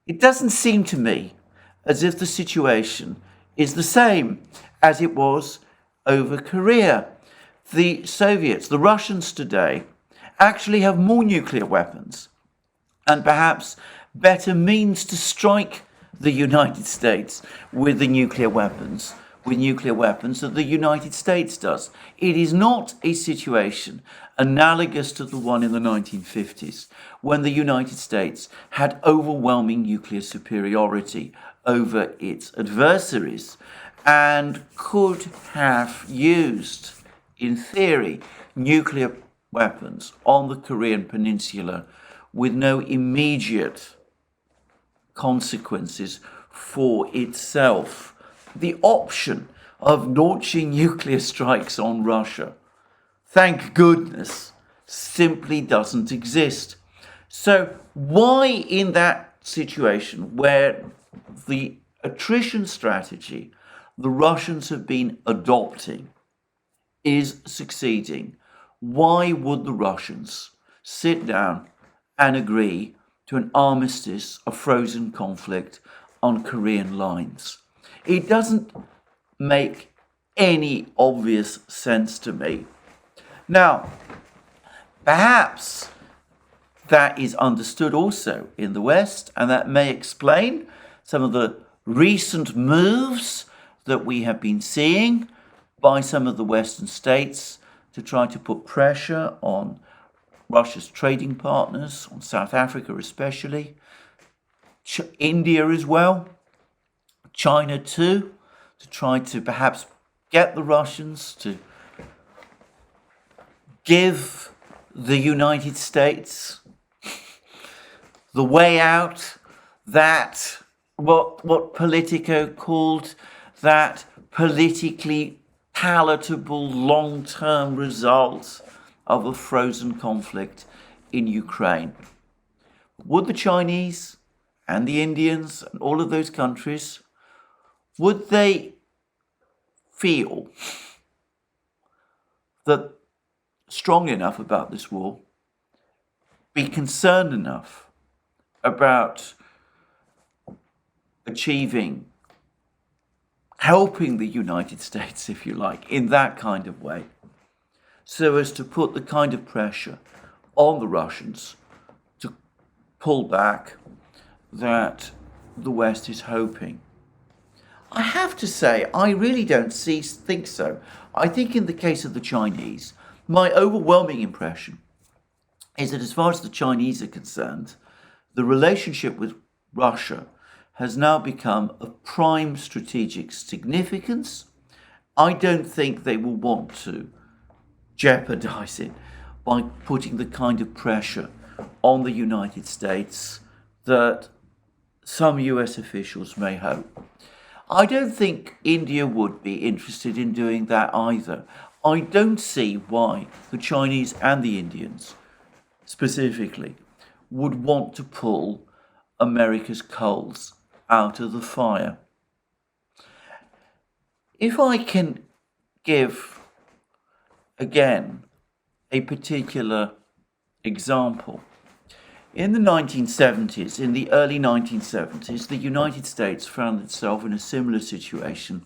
It doesn't seem to me as if the situation is the same as it was over Korea. The Soviets, the Russians today, actually have more nuclear weapons and perhaps better means to strike the United States with nuclear weapons that the United States does. It is not a situation analogous to the one in the 1950s, when the United States had overwhelming nuclear superiority over its adversaries and could have used, in theory, nuclear weapons on the Korean Peninsula with no immediate consequences for itself. The option of launching nuclear strikes on Russia, thank goodness, simply doesn't exist. So why in that situation where the attrition strategy the Russians have been adopting is succeeding, why would the Russians sit down and agree to an armistice, a frozen conflict on Korean lines? It doesn't make any obvious sense to me. Now, perhaps that is understood also in the West, and that may explain some of the recent moves that we have been seeing by some of the Western states to try to put pressure on Russia's trading partners, on South Africa especially, India as well, China too, to try to perhaps get the Russians to give the United States the way out, that what Politico called that politically palatable long-term result of a frozen conflict in Ukraine. Would the Chinese and the Indians and all of those countries, would they feel that strong enough about this war, be concerned enough about helping the United States, if you like, in that kind of way, so as to put the kind of pressure on the Russians to pull back that the West is hoping? I have to say, I really don't think so. I think in the case of the Chinese, my overwhelming impression is that as far as the Chinese are concerned, the relationship with Russia has now become of prime strategic significance. I don't think they will want to jeopardize it by putting the kind of pressure on the United States that some US officials may hope. I don't think India would be interested in doing that either. I don't see why the Chinese and the Indians specifically would want to pull America's coals out of the fire. If I can give again a particular example. In the 1970s, in the early 1970s, the United States found itself in a similar situation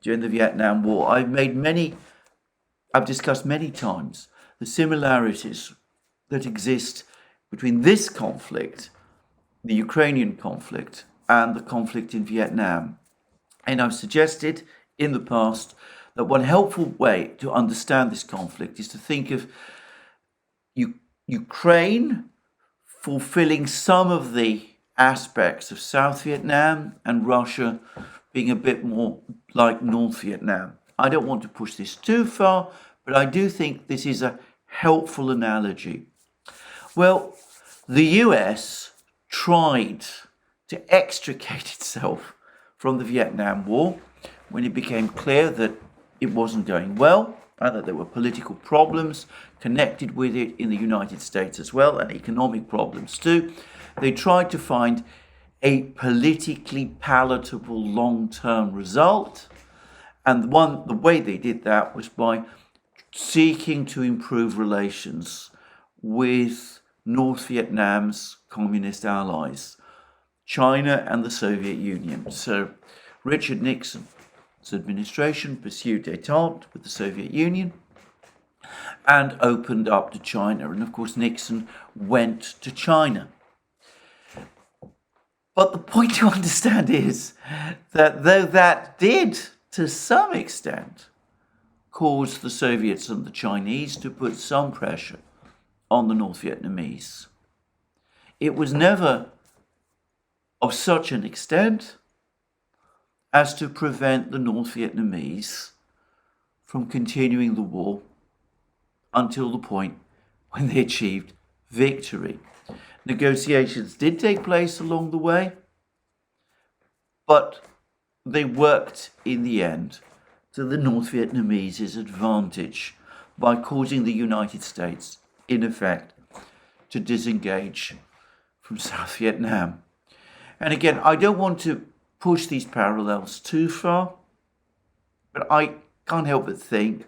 during the Vietnam War. I've discussed many times the similarities that exist between this conflict, the Ukrainian conflict, and the conflict in Vietnam. And I've suggested in the past that one helpful way to understand this conflict is to think of Ukraine fulfilling some of the aspects of South Vietnam and Russia being a bit more like North Vietnam. I don't want to push this too far, but I do think this is a helpful analogy. Well, the US tried to extricate itself from the Vietnam War, when it became clear that it wasn't going well and that there were political problems connected with it in the United States as well, and economic problems too. They tried to find a politically palatable long-term result, and the way they did that was by seeking to improve relations with North Vietnam's communist allies, China and the Soviet Union. So Richard Nixon's administration pursued détente with the Soviet Union and opened up to China. And of course, Nixon went to China. But the point to understand is that though that did, to some extent, cause the Soviets and the Chinese to put some pressure on the North Vietnamese, it was never of such an extent as to prevent the North Vietnamese from continuing the war until the point when they achieved victory. Negotiations did take place along the way, but they worked in the end to the North Vietnamese' advantage by causing the United States, in effect, to disengage from South Vietnam. And again, I don't want to push these parallels too far, but I can't help but think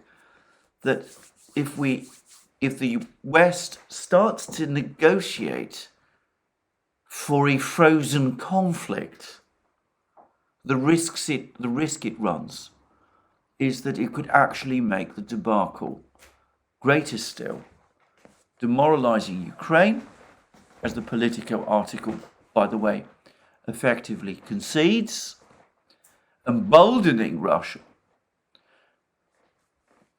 that if the West starts to negotiate for a frozen conflict, the risk it runs is that it could actually make the debacle greater still, demoralizing Ukraine, as the Politico article, by the way, effectively concedes, emboldening Russia,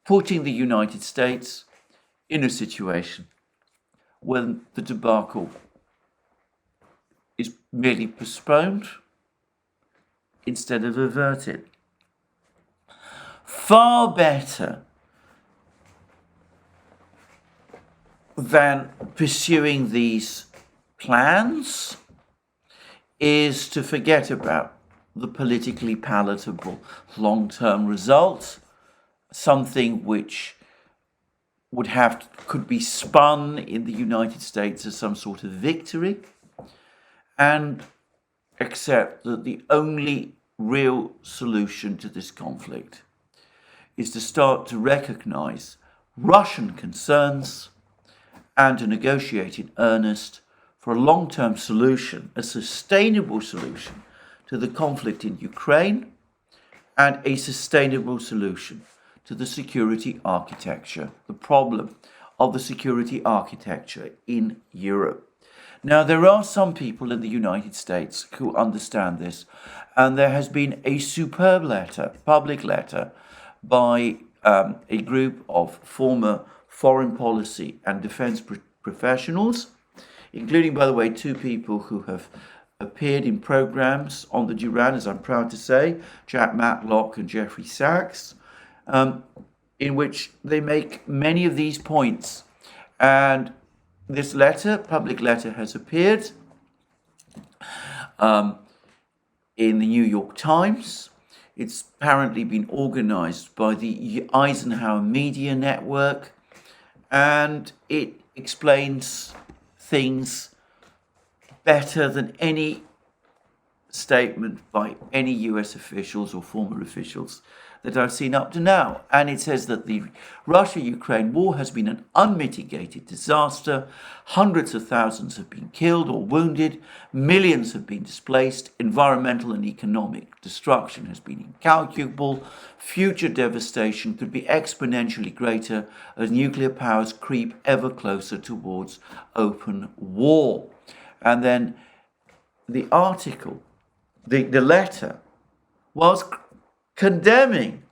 putting the United States in a situation when the debacle is merely postponed instead of averted. Far better than pursuing these plans is to forget about the politically palatable long-term result, something which could be spun in the United States as some sort of victory, and accept that the only real solution to this conflict is to start to recognize Russian concerns and to negotiate in earnest for a long-term solution, a sustainable solution to the conflict in Ukraine, and a sustainable solution to the security architecture, the problem of the security architecture in Europe. Now, there are some people in the United States who understand this, and there has been a superb letter, public letter, by a group of former foreign policy and defense professionals, including, by the way, two people who have appeared in programs on the Duran, as I'm proud to say, Jack Matlock and Jeffrey Sachs, in which they make many of these points. And this letter, public letter, has appeared in the New York Times. It's apparently been organized by the Eisenhower Media Network, and it explains things better than any statement by any US officials or former officials that I've seen up to now. And it says that the Russia-Ukraine war has been an unmitigated disaster. Hundreds of thousands have been killed or wounded. Millions have been displaced. Environmental and economic destruction has been incalculable. Future devastation could be exponentially greater as nuclear powers creep ever closer towards open war. And then the article, the letter, was condemning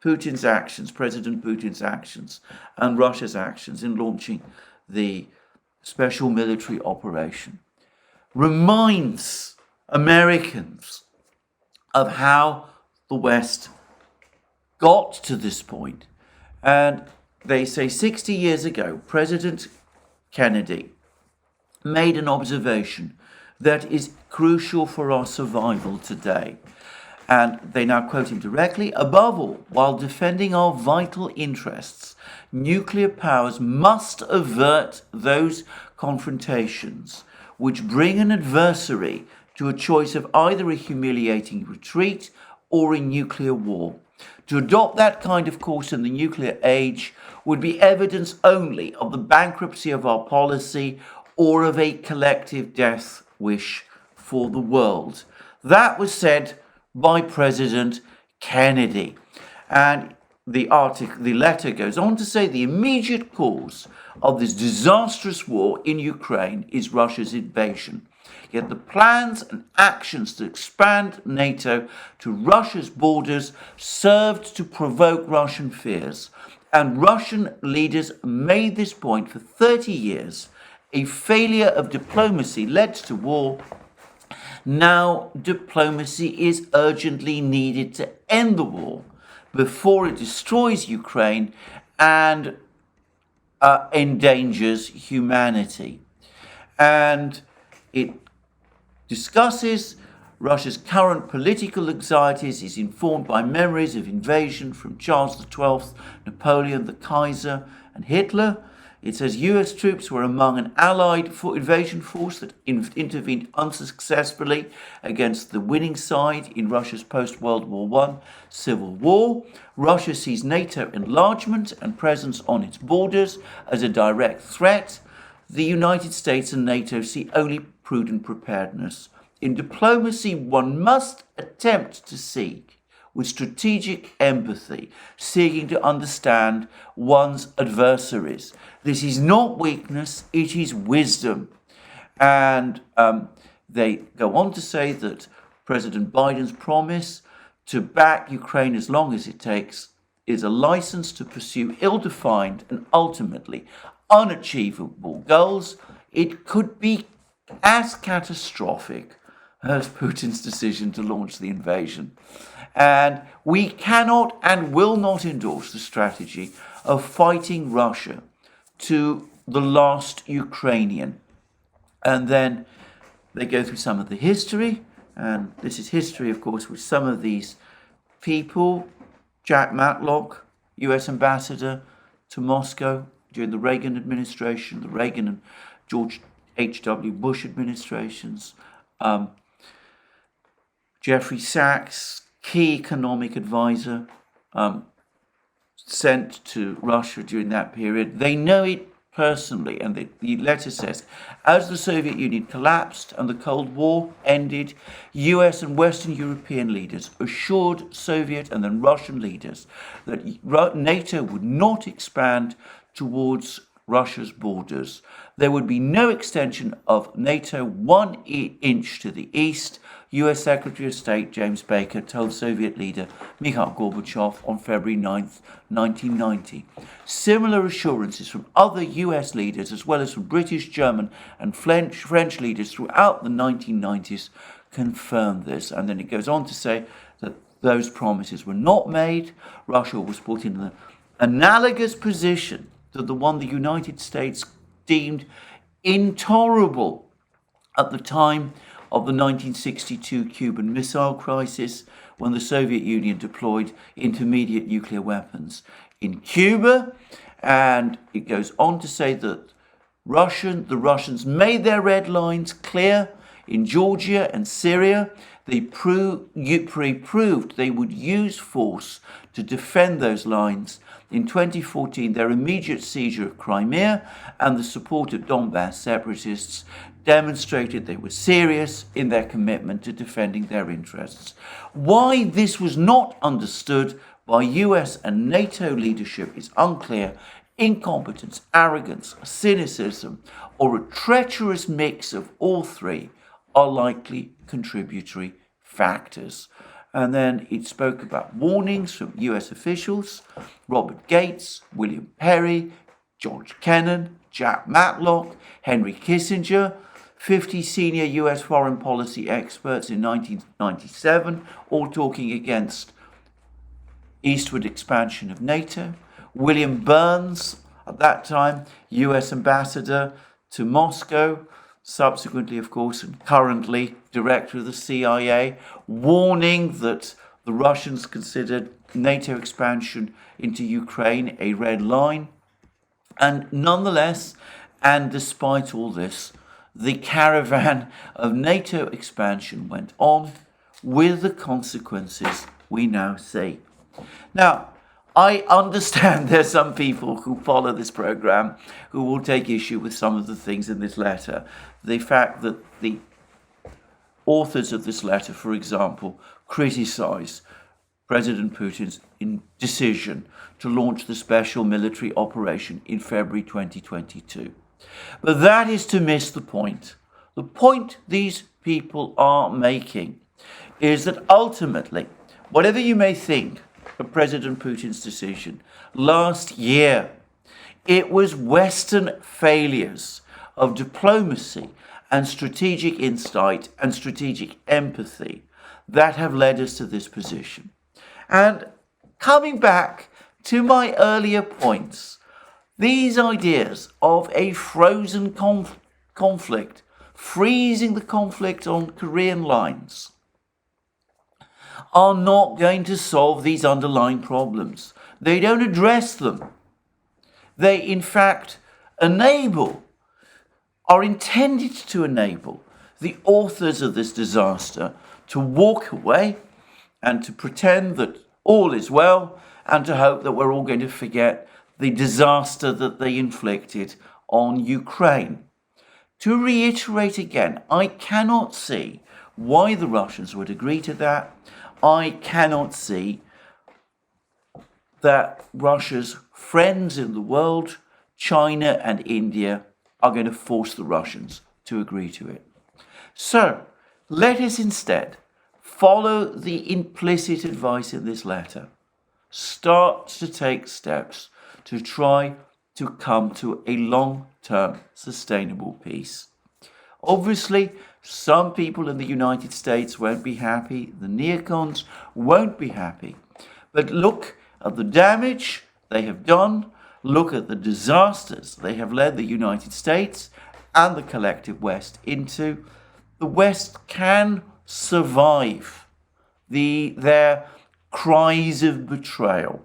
Putin's actions, President Putin's actions, and Russia's actions in launching the special military operation, reminds Americans of how the West got to this point. And they say 60 years ago, President Kennedy made an observation that is crucial for our survival today. And they now quote him directly, above all, while defending our vital interests, nuclear powers must avert those confrontations which bring an adversary to a choice of either a humiliating retreat or a nuclear war. To adopt that kind of course in the nuclear age would be evidence only of the bankruptcy of our policy or of a collective death wish for the world. That was said by President Kennedy. And the letter goes on to say the immediate cause of this disastrous war in Ukraine is Russia's invasion. Yet the plans and actions to expand NATO to Russia's borders served to provoke Russian fears. And Russian leaders made this point for 30 years. A failure of diplomacy led to war. Now diplomacy is urgently needed to end the war before it destroys Ukraine and endangers humanity. And it discusses Russia's current political anxieties, is informed by memories of invasion from Charles XII, Napoleon, the Kaiser, and Hitler. It says US troops were among an allied invasion force that intervened unsuccessfully against the winning side in Russia's post-World War I civil war. Russia sees NATO enlargement and presence on its borders as a direct threat. The United States and NATO see only prudent preparedness. In diplomacy, one must attempt to seek with strategic empathy, seeking to understand one's adversaries. This is not weakness, it is wisdom. And they go on to say that President Biden's promise to back Ukraine as long as it takes is a license to pursue ill-defined and ultimately unachievable goals. It could be as catastrophic as Putin's decision to launch the invasion. And we cannot and will not endorse the strategy of fighting Russia to the last Ukrainian. And then they go through some of the history, and this is history, of course, with some of these people. Jack Matlock, US ambassador to Moscow during the Reagan administration, the Reagan and George H.W. Bush administrations. Jeffrey Sachs, key economic advisor, sent to Russia during that period. They know it personally, and the letter says, as the Soviet Union collapsed and the Cold War ended, US and Western European leaders assured Soviet and then Russian leaders that NATO would not expand towards Russia's borders. There would be no extension of NATO 1 inch to the east, US Secretary of State James Baker told Soviet leader Mikhail Gorbachev on February 9th, 1990. Similar assurances from other US leaders, as well as from British, German, and French leaders throughout the 1990s, confirmed this. And then it goes on to say that those promises were not made. Russia was put in an analogous position to the one the United States deemed intolerable at the time of the 1962 Cuban Missile Crisis, when the Soviet Union deployed intermediate nuclear weapons in Cuba. And it goes on to say that the Russians made their red lines clear in Georgia and Syria. They proved they would use force to defend those lines. In 2014, their immediate seizure of Crimea and the support of Donbass separatists demonstrated they were serious in their commitment to defending their interests. Why this was not understood by US and NATO leadership is unclear. Incompetence, arrogance, cynicism, or a treacherous mix of all three are likely contributory factors. And then it spoke about warnings from US officials, Robert Gates, William Perry, George Kennan, Jack Matlock, Henry Kissinger, 50 senior US foreign policy experts in 1997, all talking against eastward expansion of NATO. William Burns, at that time, US ambassador to Moscow, subsequently, of course, and currently director of the CIA, warning that the Russians considered NATO expansion into Ukraine a red line. And nonetheless, and despite all this, the caravan of NATO expansion went on with the consequences we now see. Now, I understand there's some people who follow this program who will take issue with some of the things in this letter. The fact that the authors of this letter, for example, criticize President Putin's decision to launch the special military operation in February 2022. But that is to miss the point. The point these people are making is that ultimately, whatever you may think of President Putin's decision, last year it was Western failures of diplomacy and strategic insight and strategic empathy that have led us to this position. And coming back to my earlier points, these ideas of a frozen conflict, freezing the conflict on Korean lines, are not going to solve these underlying problems. They don't address them. They, in fact, are intended to enable the authors of this disaster to walk away and to pretend that all is well and to hope that we're all going to forget the disaster that they inflicted on Ukraine. To reiterate again, I cannot see why the Russians would agree to that. I cannot see that Russia's friends in the world, China and India, are going to force the Russians to agree to it. So let us instead follow the implicit advice in this letter. Start to take steps to try to come to a long-term sustainable peace. Obviously, some people in the United States won't be happy. The neocons won't be happy. But look at the damage they have done. Look at the disasters they have led the United States and the collective West into. The West can survive their cries of betrayal.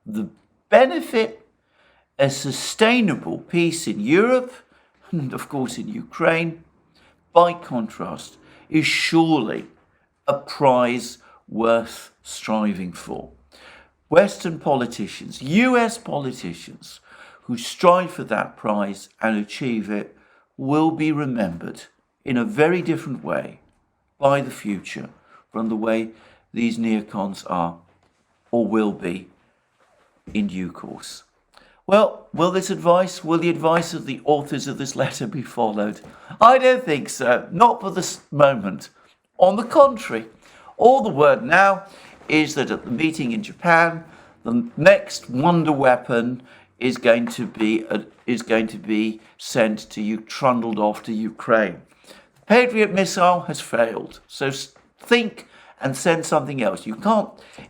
The benefit, a sustainable peace in Europe and of course in Ukraine, by contrast, is surely a prize worth striving for. Western politicians, US politicians who strive for that prize and achieve it will be remembered in a very different way by the future from the way these neocons are or will be in due course. Well, will the advice of the authors of this letter be followed? I don't think so, not for this moment. On the contrary, all the word now is that at the meeting in Japan, the next wonder weapon is going to be sent to trundled off to Ukraine. The Patriot missile has failed, so think and send something else. You can't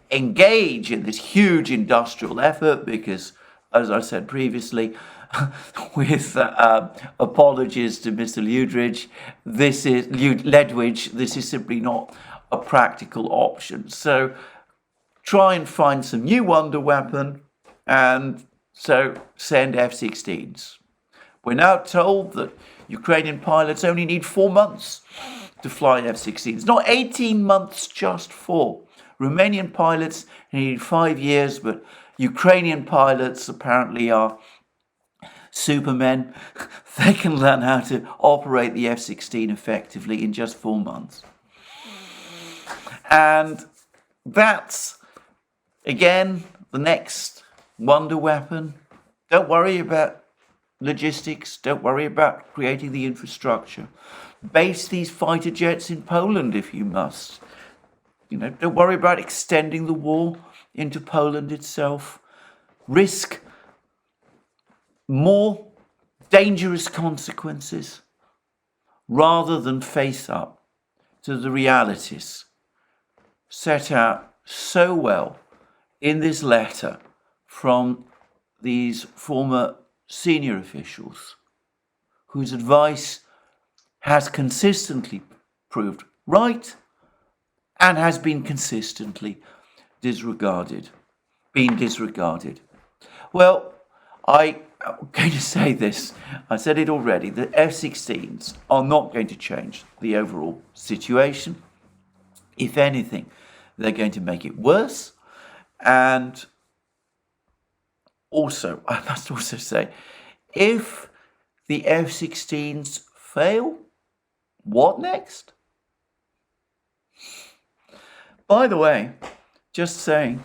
engage in this huge industrial effort because, as I said previously, with apologies to Mr. Ledwidge, this is simply not a practical option. So try and find some new wonder weapon, and so send F16s. We're now told that Ukrainian pilots only need 4 months to fly F16s, not 18 months, just 4. Romanian pilots need 5 years, but Ukrainian pilots apparently are supermen. They can learn how to operate the F-16 effectively in just 4 months. And that's, again, the next wonder weapon. Don't worry about logistics. Don't worry about creating the infrastructure. Base these fighter jets in Poland if you must. Don't worry about extending the war into Poland itself. Risk more dangerous consequences rather than face up to the realities set out so well in this letter from these former senior officials whose advice has consistently proved right and has been consistently disregarded. Well, I'm going to say this. I said it already. The F-16s are not going to change the overall situation. If anything, they're going to make it worse. And also, I must also say, if the F-16s fail, what next? By the way, just saying,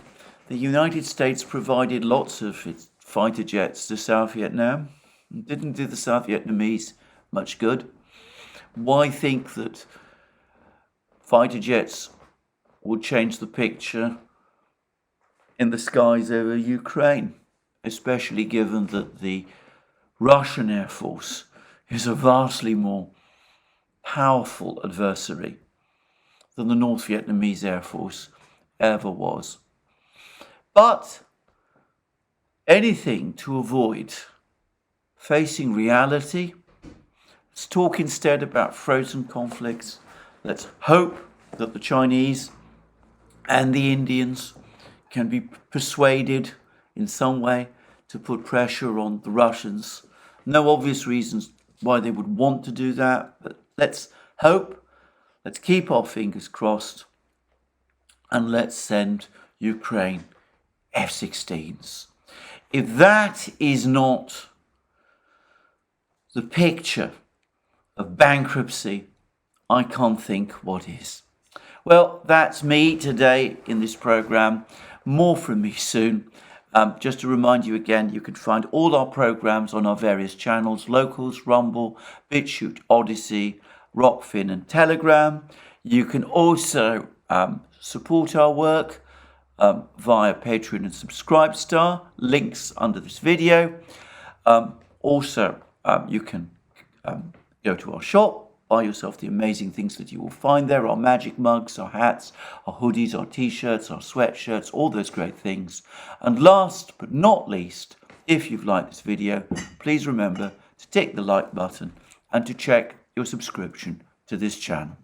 the United States provided lots of its fighter jets to South Vietnam. It didn't do the South Vietnamese much good. Why think that fighter jets would change the picture in the skies over Ukraine, especially given that the Russian Air Force is a vastly more powerful adversary than the North Vietnamese Air Force ever was. But anything to avoid facing reality. Let's talk instead about frozen conflicts. Let's hope that the Chinese and the Indians can be persuaded in some way to put pressure on the Russians. No obvious reasons why they would want to do that, but let's hope, let's keep our fingers crossed, and let's send Ukraine F-16s. If that is not the picture of bankruptcy, I can't think what is. Well, that's me today in this program. More from me soon. Just to remind you again, you can find all our programs on our various channels: Locals, Rumble, BitChute, ODYSEE, Rockfin and Telegram. You can also support our work via Patreon and Subscribestar, links under this video. Also, you can go to our shop, buy yourself the amazing things that you will find there: our magic mugs, our hats, our hoodies, our t-shirts, our sweatshirts, all those great things. And last but not least, if you've liked this video, please remember to tick the like button and to check your subscription to this channel.